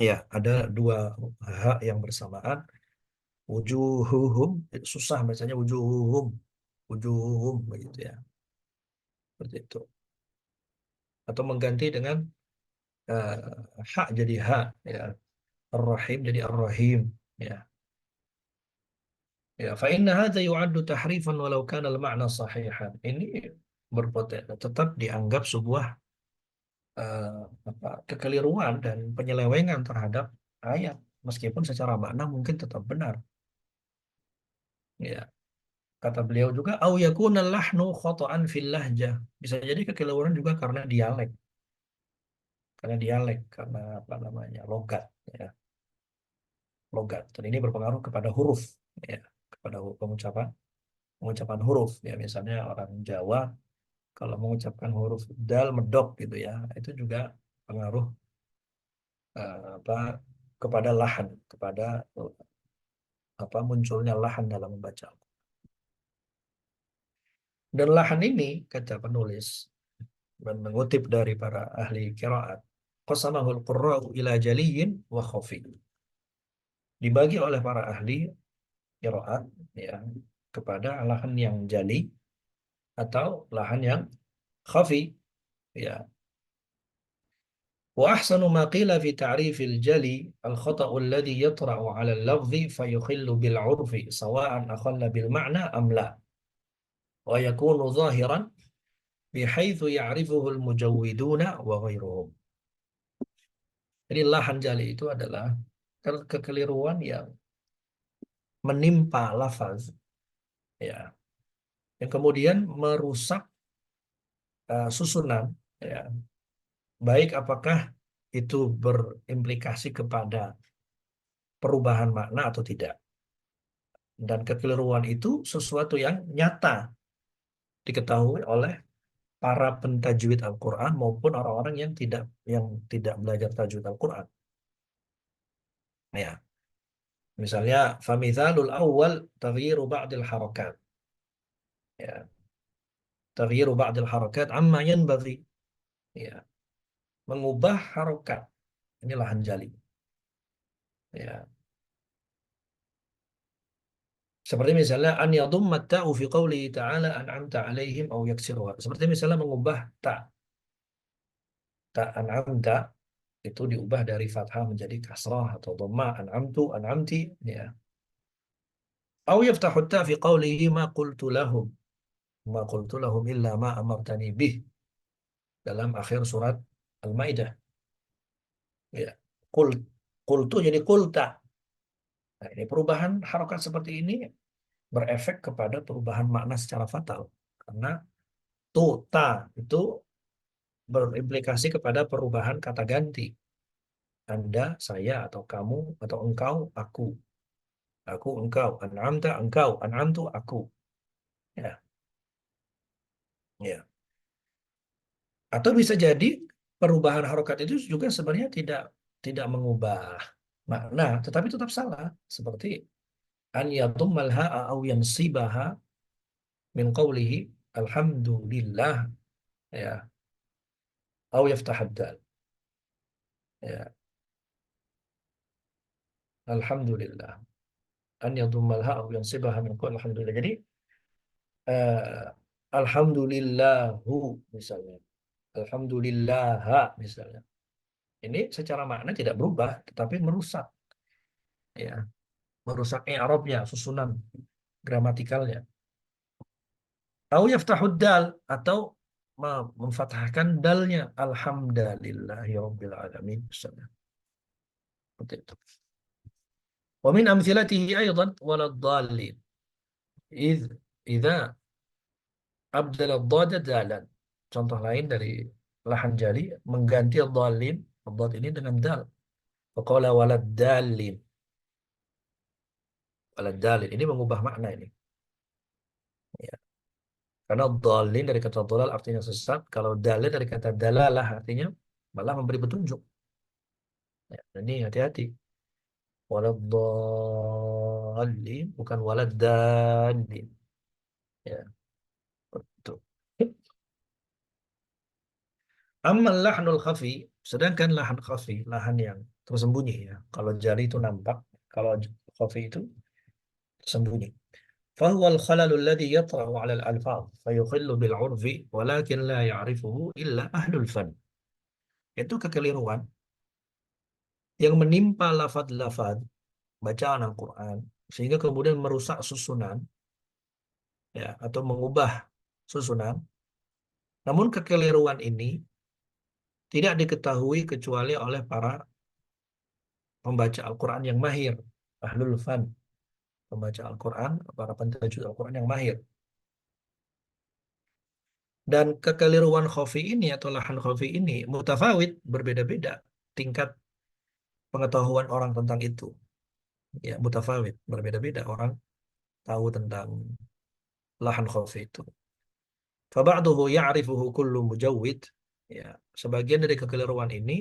ya ada 2 hak yang bersamaan. Wujuhuhum, susah bacanya wujuhuhum. Wujuhuhum, begitu ya. Seperti itu. Atau mengganti dengan hak jadi hak, ya. Ar-Rahim jadi Ar-Rahim, ya. Ya, fa inna hadza yu'addu tahrifan walau kana al-ma'na sahihan. Ini berpotensi tetap dianggap sebuah kekeliruan dan penyelewengan terhadap ayat meskipun secara makna mungkin tetap benar. Ya, kata beliau juga au yakuna lahnu khata'an fil lahjah. Bisa jadi kekeliruan juga karena dialek. Karena apa namanya? Logat, ya. Logat. Dan ini berpengaruh kepada huruf, ya, kepada pengucapan huruf, ya. Misalnya orang Jawa kalau mengucapkan huruf dal medok gitu ya, itu juga pengaruh apa kepada lahan, kepada apa munculnya lahan dalam membaca. Dan lahan ini, kata penulis dan mengutip dari para ahli qiraat, qasamahul qurra'u ila jaliyin wa khafi. Dibagi oleh para ahli qiraat, ya, kepada lahan yang jali atau lahan yang khafi, ya. وأحسن ما قيل في تعريف الجلي الخطأ الذي يطرأ على اللفظ فيخل بالعرف سواء أخل بالمعنى أم لا ويكون ظاهرا بحيث يعرفه المجودون وغيرهم. Jadi lahan jali itu adalah kekeliruan yang menimpa lafaz, ya, yang kemudian merusak susunan, ya, baik apakah itu berimplikasi kepada perubahan makna atau tidak. Dan kekeliruan itu sesuatu yang nyata diketahui oleh para pentajwid Al-Quran maupun orang-orang yang tidak belajar tajwid Al-Quran. Ya, misalnya famithalul awwal taghyiru ba'dil harakat. Ya, taghyiru ba'dil harakat amma yanbaghi. Ya, mengubah harokat. Ini lahan jali. Ya, seperti misalnya an yadumma ta'u fi qawlihi ta'ala an'amta 'alaihim aw yaksiruha. Seperti misalnya mengubah ta an'amta itu diubah dari fathah menjadi kasrah atau dhammah an'amtu an'amti ya. Aw yaftahu ta fi qawlihi ma qultu lahum illa ma amartani bih dalam akhir surat Al-Maidah ya. Qul qultu jadi qulta. Nah, ini perubahan harokat seperti ini berefek kepada perubahan makna secara fatal karena ta itu berimplikasi kepada perubahan kata ganti. Anda, saya, atau kamu, atau engkau, aku. Aku, engkau. An'amta, engkau. An'amtu, aku. Ya, ya. Atau bisa jadi perubahan harokat itu juga sebenarnya tidak tidak mengubah makna, tetapi tetap salah. Seperti an yadummal ha'a aw yansibaha min qawlihi alhamdulillah ya aw yaftahad dal ya alhamdulillah an yadummal ha'a aw yansibaha min qawli alhamdulillah. Jadi eh, alhamdulillahu misalnya. Alhamdulillah misalnya. Ini secara makna tidak berubah, tetapi merusak ya, merusak i'rabnya, susunan gramatikalnya. Au yaftahud dal atau memfathahkan dalnya alhamdulillahi rabbil alamin misalnya. Seperti itu. Wa min amthilatihi aidan walad dallin. Idza abdala ad-dad dalan. Contoh lain dari lahan jali mengganti ad-dallin, ad ini dengan dal. Faqala walad dalin. Walad dalin ini mengubah makna ini. Ya. Karena dalin dari kata dalal artinya sesat, kalau dalil dari kata dalalah artinya malah memberi petunjuk. Ya, ini hati-hati. Walad dalin bukan walad dalin. Ya, betul. Amal lahnul khafi, sedangkan lahan khafi, lahan yang tersembunyi ya. Kalau jari itu nampak, kalau khafi itu tersembunyi. فهو الخلل الذي يطرأ على الألفاظ فيخل بالعرف ولكن لا يعرفه إلا أهل الفن. Itu kekeliruan yang menimpa lafaz-lafaz bacaan Al-Quran sehingga kemudian merusak susunan ya atau mengubah susunan. Namun kekeliruan ini tidak diketahui kecuali oleh para pembaca Al-Quran yang mahir, ahlul fan, pembaca Al-Quran, para pentajwid Al-Quran yang mahir. Dan kekeliruan khafi ini atau lahan khafi ini mutafawid, berbeda-beda tingkat pengetahuan orang tentang itu. Ya, mutafawid, berbeda-beda orang tahu tentang lahan khafi itu. Faba'duhu ya'rifuhu kullu mujawwid. Ya, sebagian dari kekeliruan ini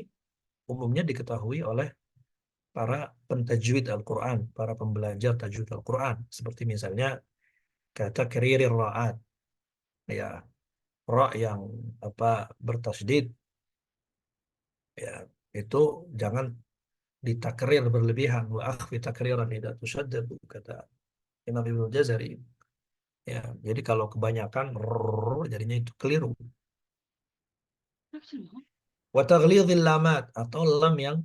umumnya diketahui oleh para pentajwid Al-Quran, para pembelajar tajwid Al-Quran. Seperti misalnya kata keririr ra'at. Ya, ra yang bertasydid ya itu jangan ditakrir berlebihan wa akhfi takriran idza tushaddad kata Imam Ibnu Jazari ya. Jadi kalau kebanyakan jadinya itu keliru. Wa taghlidhil lamat atau lam yang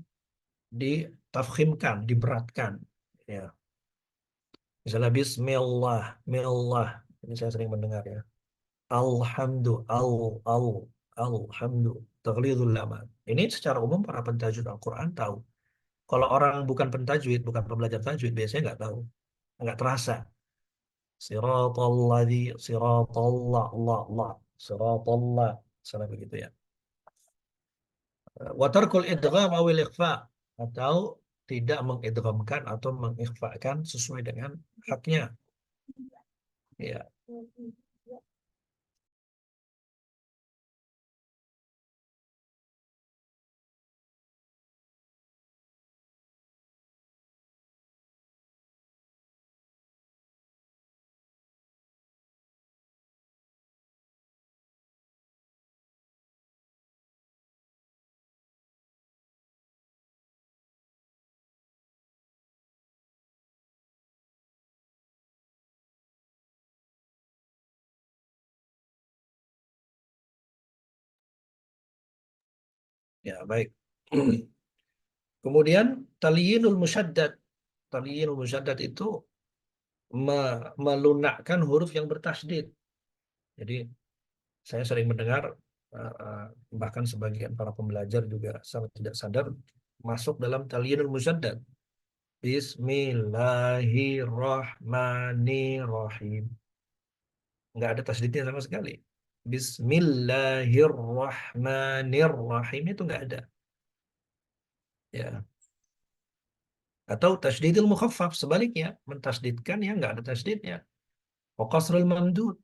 ditafkhimkan, diberatkan ya. Misalnya bismillah, millah. Ini saya sering mendengar ya. Alhamdu, alhamdu, taghlidhul lamat. Ini secara umum para pentajwid Al-Quran tahu. Kalau orang bukan pentajwid, bukan pembelajar tajwid, biasanya nggak tahu, nggak terasa. Siratalladzi, siratallah, la, siratallah, salah begitu ya. Wa tarkul idgham awil ikhfa, atau tidak mengidghamkan atau mengikhfakan sesuai dengan haknya. Ya. Ya, baik. Kemudian talyinul musyaddad. Talyinul musyaddad itu melunakkan huruf yang bertasydid. Jadi saya sering mendengar bahkan sebagian para pembelajar juga sangat tidak sadar masuk dalam talyinul musyaddad. Bismillahirrahmanirrahim. Nggak ada tasydidnya sama sekali. Bismillahirrahmanirrahim itu nggak ada. Ya. Atau tasydidil mukhaffaf, sebaliknya mentasydidkan yang nggak ada tasydidnya. Wa qasrul mamdud,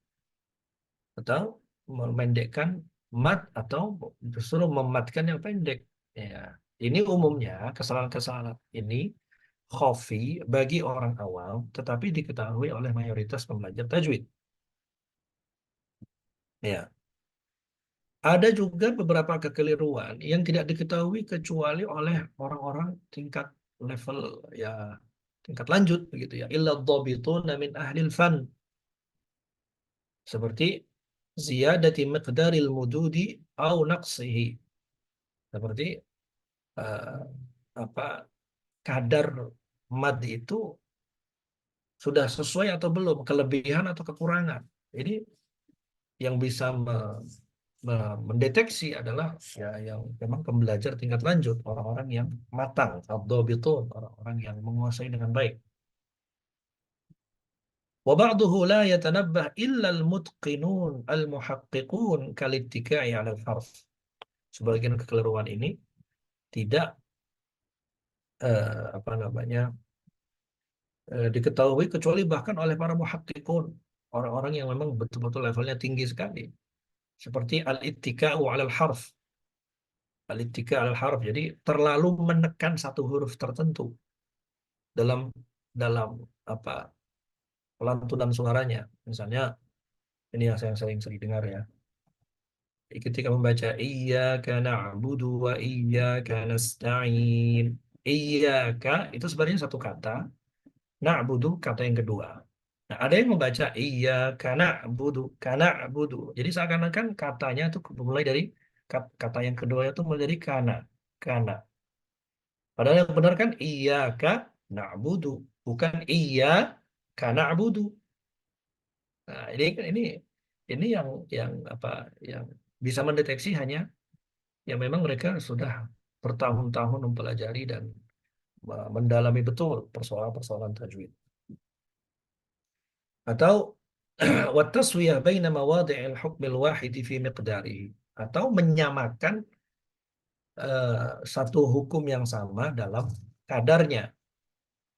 atau memendekkan mat, atau justru mematkan yang pendek. Ya. Ini umumnya kesalahan-kesalahan ini khafi bagi orang awam, tetapi diketahui oleh mayoritas pembelajar tajwid. Ya. Ada juga beberapa kekeliruan yang tidak diketahui kecuali oleh orang-orang tingkat level, ya, tingkat lanjut begitu ya. Illa dhabituna min ahlil fan. Seperti ziyadati miqdaril mududi au naqsihi. Seperti eh, apa, kadar mad itu sudah sesuai atau belum, kelebihan atau kekurangan. Ini yang bisa mendeteksi adalah ya yang memang pembelajar tingkat lanjut, orang-orang yang matang, ad-dhabitun, orang-orang yang menguasai dengan baik. Wa ba'duhu la yatanabbah illa al-mutqinun al-muhaqqiqun kalittikai 'ala al-harf. Sebagian kekeliruan ini tidak apa namanya diketahui kecuali bahkan oleh para muhaqqiqun, orang-orang yang memang betul-betul levelnya tinggi sekali, seperti al-ittika'u 'ala al-harf. Al-ittika al-harf, jadi terlalu menekan satu huruf tertentu dalam dalam apa, pelantunan suaranya. Misalnya ini yang saya sering dengar ya. Ketika membaca iyyaka na'budu wa iyyaka nasta'in. Iyyaka itu sebenarnya satu kata, na'budu kata yang kedua. Nah, ada yang membaca iyyaka na'budu, kana na'budu. Jadi seakan-akan katanya itu mulai dari kata yang kedua itu mulai dari kana. Kana. Padahal yang benar kan iyyaka na'budu, bukan iyyaka na'budu. Nah, ini yang apa, yang bisa mendeteksi hanya yang memang mereka sudah bertahun-tahun mempelajari dan mendalami betul persoalan-persoalan tajwid. Atau wataswiyah baina mawadhi'il hukmil wahidi fi miqdarihi, atau menyamakan satu hukum yang sama kadarnya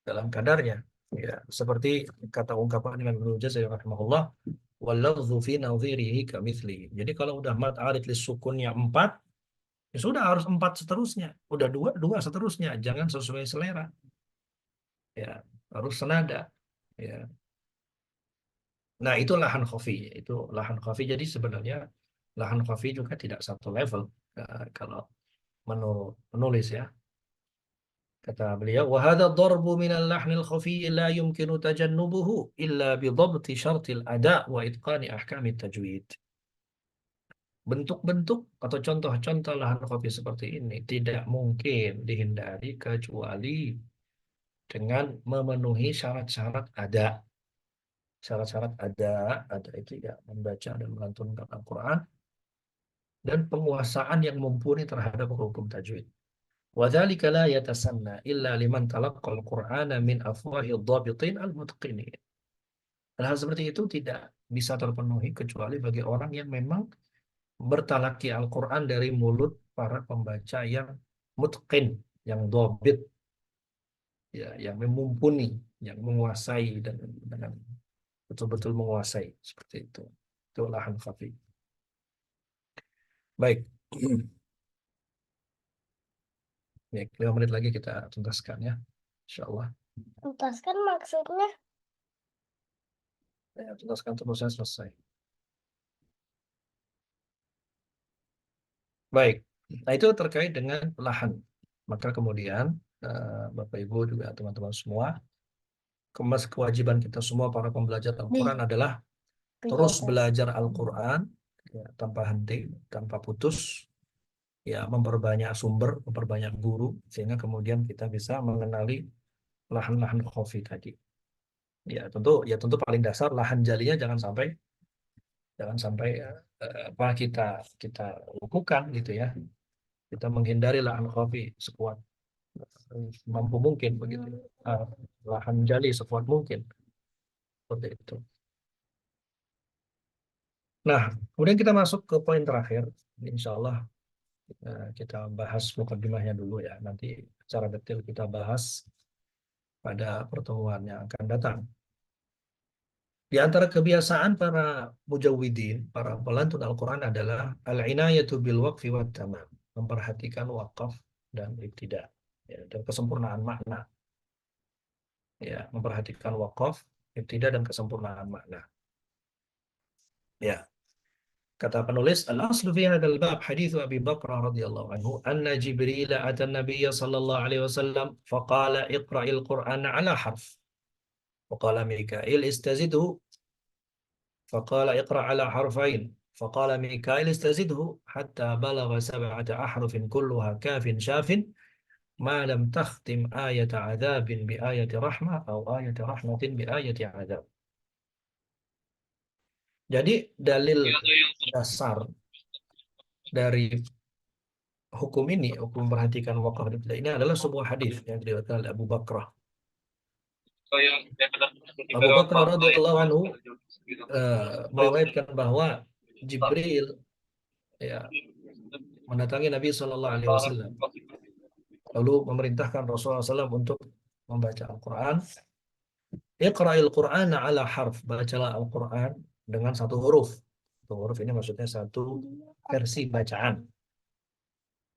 dalam kadarnya, ya, seperti kata ungkapan Imam Ibnu Jazari rahimahullah, wallafzu fi nadhirihi kamitsli. Jadi kalau udah mad arid lis sukunnya 4, ya sudah harus 4 seterusnya. Udah 2 2 seterusnya, jangan sesuai selera, ya, harus senada, ya. Nah, itu lahan khafi, itu lahan khafi. Jadi sebenarnya lahan khafi juga tidak satu level, kalau menurut penulis ya. Kata beliau, wa hadha darbu min al-lahn al-khafi la yumkinu tajannubuhu illa bi dhabti syartil ada' wa itqani ahkam tajwid. Bentuk-bentuk atau contoh-contoh lahan khafi seperti ini tidak mungkin dihindari kecuali dengan memenuhi syarat-syarat ada. Syarat-syarat ada itu ya membaca dan melantunkan Al-Quran dan penguasaan yang mumpuni terhadap hukum tajwid. وذلك لا يتسنى إلا لمن تلقى القرآن من أفواه الضابطين المتقنين. Hal seperti itu tidak bisa terpenuhi kecuali bagi orang yang memang bertalaki Al-Quran dari mulut para pembaca yang mutqin, yang dhabit, ya, yang mumpuni, yang menguasai dan dengan betul-betul menguasai seperti itu. Itu lahan khafi. Baik. Ya, 5 menit lagi kita tuntaskan ya. Insyaallah. Tuntaskan maksudnya? Ya, tuntaskan terusnya selesai. Baik. Nah, itu terkait dengan lahan. Maka kemudian Bapak Ibu juga teman-teman semua, kewajiban kita semua para pembelajar Al-Quran adalah terus belajar Al-Quran ya, tanpa henti, tanpa putus, ya, memperbanyak sumber, memperbanyak guru, sehingga kemudian kita bisa mengenali lahan-lahan khafi tadi. Ya tentu paling dasar lahan jalinya jangan sampai apa kita kita lakukan gitu ya. Kita menghindari lahan khafi sekuat mampu mungkin begitu. Lahan jali sekuat mungkin seperti itu. Nah, kemudian kita masuk ke poin terakhir. Insya Allah kita bahas mukadimahnya dulu ya. Nanti secara detail kita bahas pada pertemuan yang akan datang. Di antara kebiasaan para mujawwidin, para pelantun Al-Quran adalah al-inayatu bil waqfi wat tamam, memperhatikan wakaf dan ibtida, ya, dan kesempurnaan makna. Ya, memperhatikan wakaf, ibtida dan kesempurnaan makna. Ya, kata penulis, al-aslu fi hadzal bab hadits Abi Bakrah radhiyallahu anhu anna Jibril ata an-nabiy sallallahu alaihi wasallam faqala iqra'il Qur'ana ala harf. وقال ميكائيل استزده فقال اقرأ على حرفين فقال ميكائيل استزده حتى بلغ 7 أحرف كلها كاف شاف ما لم تختم آية عذاب بآية رحمة أو آية رحمة بآية عذاب. Jadi dalil dasar dari hukum ini, hukum memperhatikan wakaf ini adalah sebuah hadis yang diriwayatkan oleh Abu Bakrah. Abu Bakrah radhiyallahu anhu meriwayatkan bahwa Jibril ya mendatangi Nabi Shallallahu Alaihi Wasallam lalu memerintahkan Rasulullah SAW untuk membaca Al-Quran. Iqra'il Qur'ana ala harf, bacalah Al-Quran dengan satu huruf. Satu huruf ini maksudnya satu versi bacaan,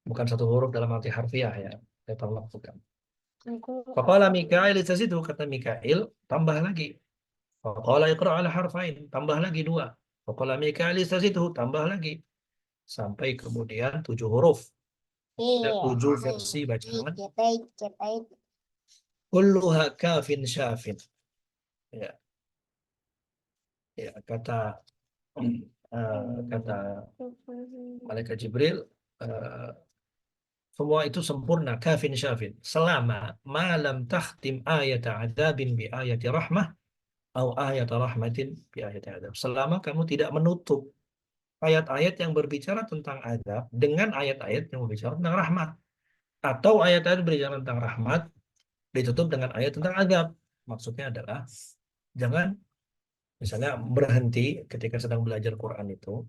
bukan satu huruf dalam arti harfiah ya. Saya tolak bukan. Faqala Mikail itu kata Mikail tambah lagi. Faqala iqra' ala harfain, tambah lagi 2. Faqala Mikail itu tambah lagi sampai kemudian 7 huruf. Ada 7 versi bacaan. Kulluha kafin syafin. Ya. Ya, kata Malaikat Jibril, semua itu sempurna, kafin syafin, selama malam takhtim ayat adzabin bi ayati rahmah atau ayat rahmatin bi ayati adzab. Selama kamu tidak menutup ayat-ayat yang berbicara tentang azab dengan ayat-ayat yang berbicara tentang rahmat, atau ayat-ayat berbicara tentang rahmat ditutup dengan ayat tentang azab. Maksudnya adalah jangan misalnya berhenti ketika sedang belajar Quran itu,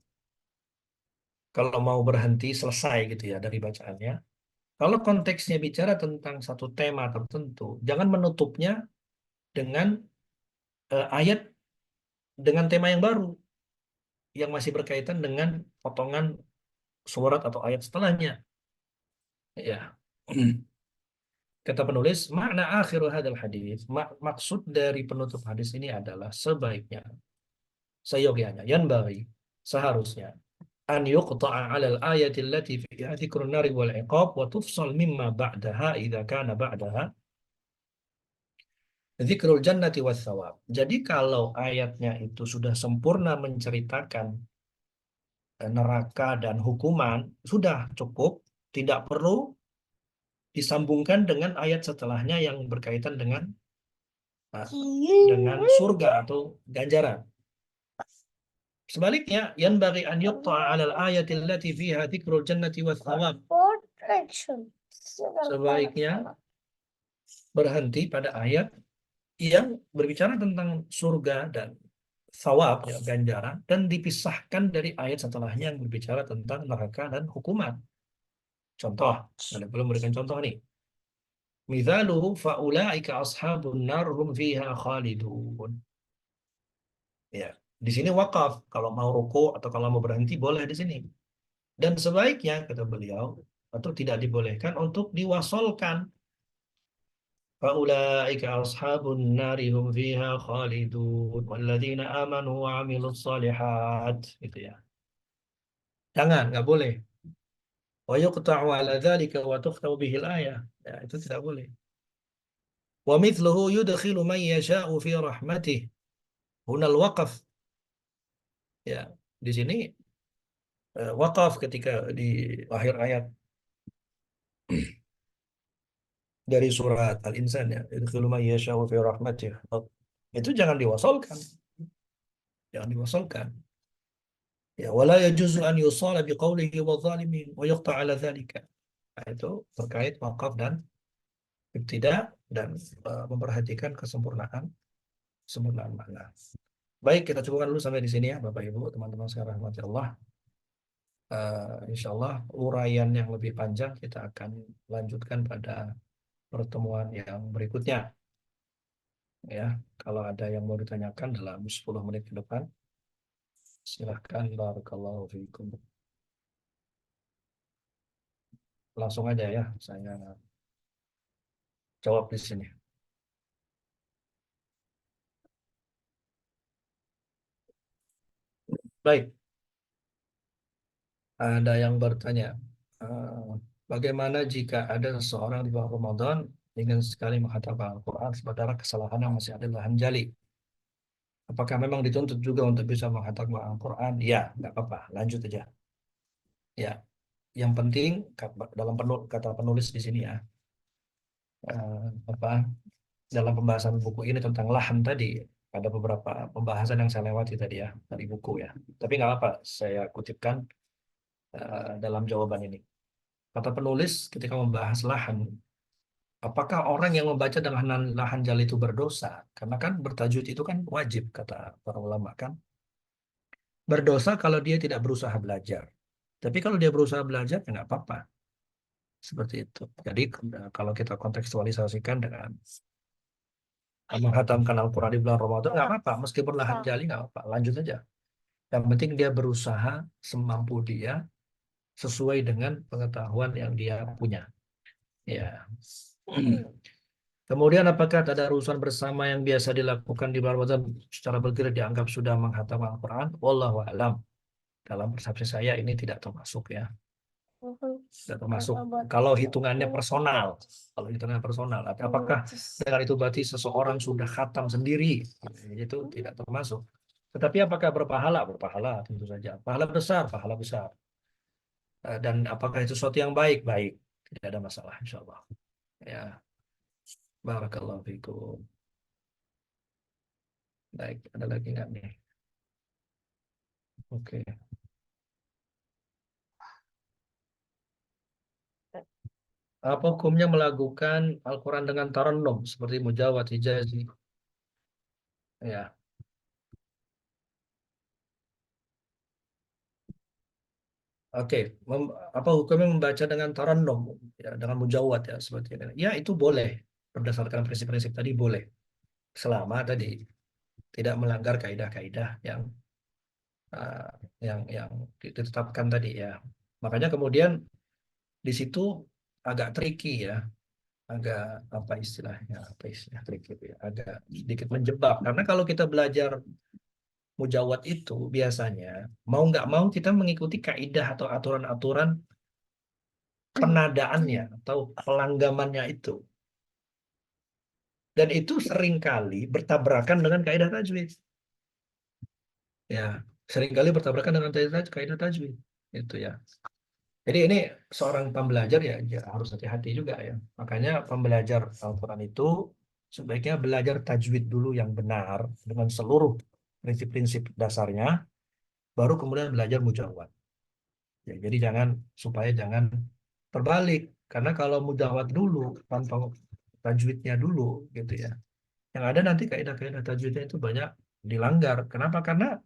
kalau mau berhenti selesai gitu ya dari bacaannya. Kalau konteksnya bicara tentang satu tema tertentu, jangan menutupnya dengan ayat dengan tema yang baru yang masih berkaitan dengan potongan surat atau ayat setelahnya. Ya. Kata penulis, makna akhir hadal hadis, maksud dari penutup hadis ini adalah sebaiknya, seyogianya, yanbaghi, seharusnya an yuqta'a 'ala al-ayati allati fiha dzikrun nari wal 'iqab wa tufsal mimma ba'daha idza kana ba'daha dzikrul jannati was thawab. Jadi kalau ayatnya itu sudah sempurna menceritakan neraka dan hukuman, sudah cukup, tidak perlu disambungkan dengan ayat setelahnya yang berkaitan dengan surga atau ganjaran. Sebaliknya, yanbaghi an yuqta'a 'ala al-ayati allati fiha dzikrul jannati was thawab. Sebaiknya berhenti pada ayat yang berbicara tentang surga dan thawab, ya, ganjaran, dan dipisahkan dari ayat setelahnya yang berbicara tentang neraka dan hukuman. Contoh, ada belum memberikan contoh nih. Mithaluhu faulaika ashabun nar hum fiha khalidun. Ya, di sini wakaf. Kalau mau ruku atau kalau mau berhenti boleh di sini. Dan sebaiknya kata beliau atau tidak dibolehkan untuk diwasolkan. Faulaika ashabun nari hum fiha khalidun walladzina amanu wa amilus solihat. Gitu ya. Jangan, nggak boleh. Wa yuqta'u ala dzalika wa tukhtamu bihil ayah. Ya, itu tidak boleh. Wa mithluhu yudkhilu man yasha'u fi rahmatih. Hunal waqaf. Ya, di sini wakaf ketika di akhir ayat dari surat Al-Insan ya. Yudkhilu man yasha'u fi rahmatih. Itu jangan diwasolkan. Jangan diwasolkan. Ya, wala yajuzu an yusala biqaulihi wa zalimin wa yuqta' ala dzalika. Nah, itu terkait wakaf dan ibtida dan memperhatikan kesempurnaan makna. Baik, kita cukupkan dulu sampai di sini ya, Bapak Ibu, teman-teman sekalian rahmati Allah. Insya Allah uraian yang lebih panjang kita akan lanjutkan pada pertemuan yang berikutnya. Ya, kalau ada yang mau ditanyakan dalam 10 menit ke depan, silahkan. Barakallahu fiikum. Langsung aja ya, saya jawab di sini. Baik, ada yang bertanya, eh, bagaimana jika ada seseorang di bulan Ramadan ingin sekali menghafalkan Al-Quran, sementara kesalahannya masih ada lahan jali? Apakah memang dituntut juga untuk bisa menghafalkan Al-Quran? Ya, nggak apa-apa, lanjut aja. Ya, yang penting dalam kata penulis di sini ya, apa dalam pembahasan buku ini tentang lahan tadi ada beberapa pembahasan yang saya lewati tadi ya dari buku ya. Tapi nggak apa, saya kutipkan dalam jawaban ini. Kata penulis ketika membahas lahan, apakah orang yang membaca dengan lahan jali itu berdosa? Karena kan bertajwid itu kan wajib kata para ulama kan. Berdosa kalau dia tidak berusaha belajar. Tapi kalau dia berusaha belajar ya nggak apa-apa. Seperti itu. Jadi kalau kita kontekstualisasikan dengan menghatamkan Al-Quran di bulan Ramadan nggak apa-apa. Meskipun lahan jali nggak apa-apa. Lanjut aja. Yang penting dia berusaha semampu dia sesuai dengan pengetahuan yang dia punya. Ya. Kemudian apakah tadarusan bersama yang biasa dilakukan di bulan Ramadan secara bergerak dianggap sudah menghatam Al-Quran? Wallahu a'lam. Dalam persepsi saya ini tidak termasuk ya. Tidak termasuk. Kalau hitungannya personal. Kalau hitungannya personal. Apakah dengan itu berarti seseorang sudah khatam sendiri? Itu tidak termasuk. Tetapi apakah berpahala? Berpahala tentu saja. Pahala besar, pahala besar. Dan apakah itu sesuatu yang baik? Baik. Tidak ada masalah insya Allah. Ya. Barakallahu fikum. Baik, ada lagi nggak nih? Oke. Apa hukumnya melakukan Al-Quran dengan tarannum seperti Mujawad, Hijazi? Ya, oke. Apa hukumnya membaca dengan tarannum, ya, dengan Mujawad ya seperti ini? Ya, itu boleh. Berdasarkan prinsip-prinsip tadi boleh. Selama tadi tidak melanggar kaidah-kaidah uh, yang ditetapkan tadi ya. Makanya kemudian di situ agak tricky ya. Agak apa istilah trik gitu ya, agak sedikit menjebak karena kalau kita belajar mujawad itu biasanya mau nggak mau kita mengikuti kaidah atau aturan-aturan penadaannya atau pelanggamannya itu, dan itu seringkali bertabrakan dengan kaidah tajwid ya, seringkali bertabrakan dengan kaidah tajwid itu ya. Jadi ini seorang pembelajar ya harus hati-hati juga ya. Makanya pembelajar Al-Quran itu sebaiknya belajar tajwid dulu yang benar dengan seluruh prinsip-prinsip dasarnya, baru kemudian belajar mujawad. Ya, jadi supaya jangan terbalik. Karena kalau mujawad dulu tanpa tajwidnya dulu gitu ya, yang ada nanti kaidah-kaidah tajwidnya itu banyak dilanggar. Kenapa? Karena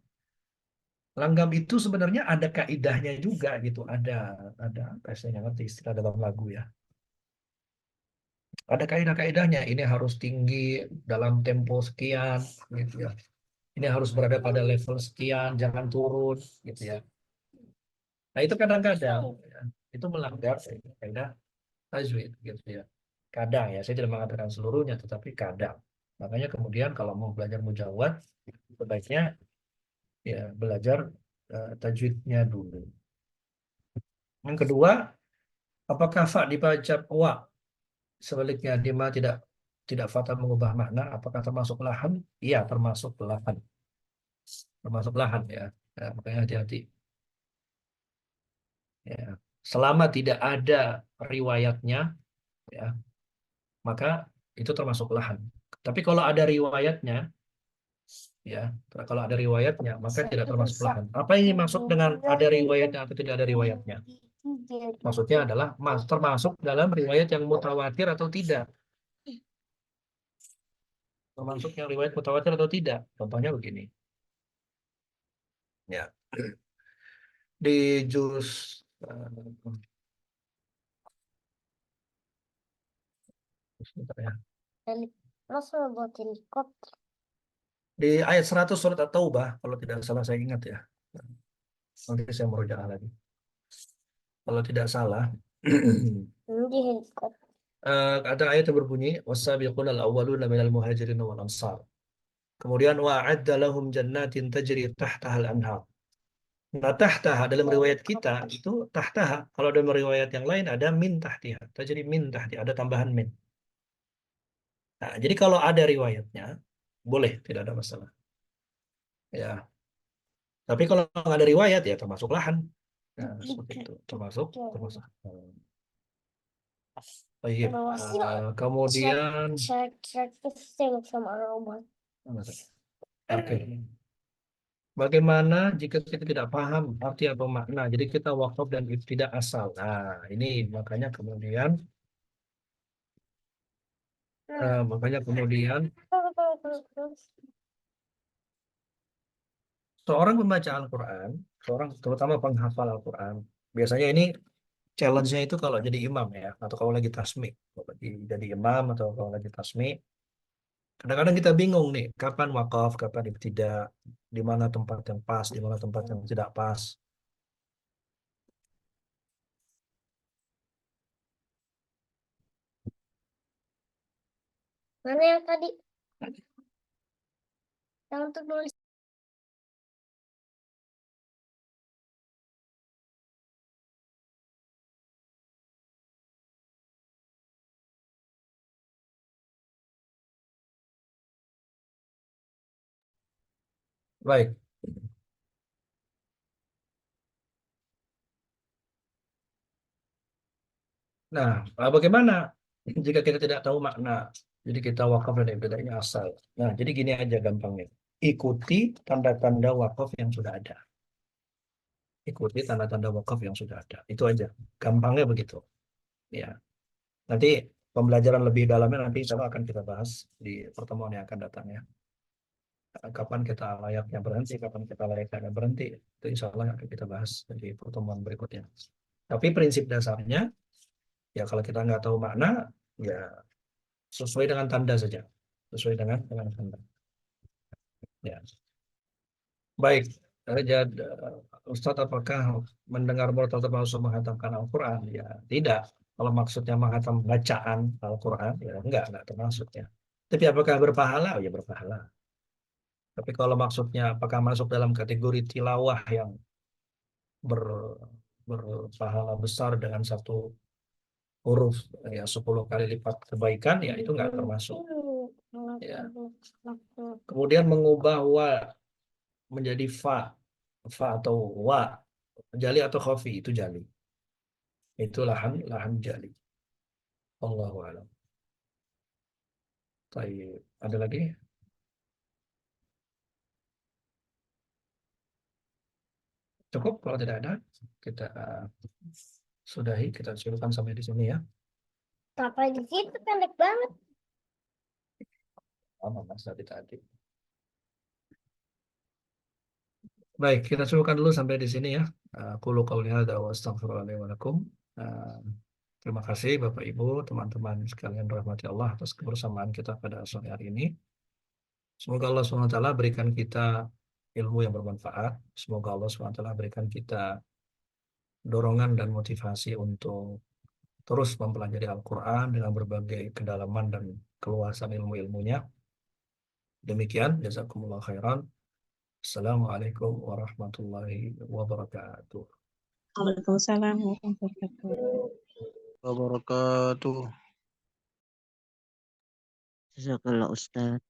Langgam itu sebenarnya ada kaidahnya juga gitu. Ada apa saya nggak ngerti istilah dalam lagu ya. Ada kaidah-kaidahnya. Ini harus tinggi dalam tempo sekian, gitu ya. Ini harus berada pada level sekian, jangan turun, gitu ya. Nah itu kadang-kadang ya, itu melanggar kaidah tajwid, gitu ya. Kadang ya, saya tidak mengatakan seluruhnya, tetapi kadang. Makanya kemudian kalau mau belajar mujawad, sebaiknya ya belajar tajwidnya dulu. Yang kedua, apakah fa dibaca wa? Sebaliknya dima tidak fathah mengubah makna, apakah termasuk lahan? Iya, termasuk lahan. Termasuk lahan ya. Ya, makanya hati-hati. Ya. Selama tidak ada riwayatnya, ya, maka itu termasuk lahan. Tapi kalau ada riwayatnya, ya, kalau ada riwayatnya, maka tidak termasuk lahan. Apa yang dimaksud dengan ada riwayatnya atau tidak ada riwayatnya? Maksudnya adalah termasuk dalam riwayat yang mutawatir atau tidak. Termasuk yang riwayat mutawatir atau tidak. Contohnya begini. Ya, di juz sebentar ya. Di ayat 100 surat At-Taubah kalau tidak salah saya ingat ya. Nanti saya merujuk lagi. Kalau tidak salah ada ayat yang berbunyi wasabiqunal awwaluna minal muhajirin wal ansar. Kemudian wa'adda lahum jannatin tajri tahtaha al-anhar. Nah, tahtaha dalam riwayat kita itu tahtaha. Kalau dalam riwayat yang lain ada min tahtiha. Tajri min tahtiha, ada tambahan min. Nah, jadi kalau ada riwayatnya boleh, tidak ada masalah. Ya. Tapi kalau nggak ada riwayat ya termasuk lahan. Nah, seperti itu. Termasuk. Baik. Kemudian oke. Bagaimana jika kita tidak paham arti atau makna? Jadi kita wakaf dan tidak asal. Nah, ini makanya kemudian seorang pembaca Al-Quran, seorang terutama penghafal Al-Quran, biasanya ini challenge-nya itu kalau jadi imam ya, atau kalau lagi tasmi, kalau lagi jadi imam atau kalau lagi tasmi, kadang-kadang kita bingung nih, kapan wakaf, kapan ibtidah, di mana tempat yang pas, di mana tempat yang tidak pas. Mana yang tadi? Yang untuk nulis. Baik. Nah, bagaimana jika kita tidak tahu makna? Jadi kita wakaf dan ibtidahnya asal. Nah, jadi gini aja gampangnya. Ikuti tanda-tanda wakaf yang sudah ada. Ikuti tanda-tanda wakaf yang sudah ada. Itu aja. Gampangnya begitu. Ya. Nanti pembelajaran lebih dalamnya nanti insya Allah akan kita bahas di pertemuan yang akan datang ya. Kapan kita layaknya berhenti, kapan kita layaknya berhenti. Itu insya Allah akan kita bahas di pertemuan berikutnya. Tapi prinsip dasarnya, ya kalau kita nggak tahu makna, ya sesuai dengan tanda saja. Sesuai dengan tanda. Ya. Baik. Ustadz, apakah mendengar murotal termasuk menghatamkan Al-Quran? Ya, tidak. Kalau maksudnya menghatam bacaan Al-Quran, ya enggak termasuk ya. Tapi apakah berpahala? Oh, ya berpahala. Tapi kalau maksudnya apakah masuk dalam kategori tilawah yang ber, berpahala besar dengan satu huruf ya 10 kali lipat kebaikan, ya itu enggak termasuk. Ya. Kemudian mengubah wa menjadi fa atau wa, jali atau khafi itu jali. Itu lahan lahan jali. Allahu a'lam. Baik. Ada lagi? Cukup kalau tidak ada kita sudahi, kita cukupkan sampai di sini ya. Sampai di situ pendek banget. Lama mas tadi. Baik, kita cukupkan dulu sampai di sini ya. Qulu qouli hadza wa astaghfirullahi wa lakum. Eh, Terima kasih Bapak Ibu, teman-teman sekalian rahmati Allah atas kebersamaan kita pada sore hari ini. Semoga Allah SWT berikan kita ilmu yang bermanfaat. Semoga Allah SWT berikan kita dorongan dan motivasi untuk terus mempelajari Al-Quran dengan berbagai kedalaman dan keluasan ilmu-ilmunya. Demikian, jazakumullah khairan. Assalamualaikum warahmatullahi wabarakatuh. Waalaikumsalam warahmatullahi wabarakatuh. Wabarakatuh. Jazakallah Ustaz.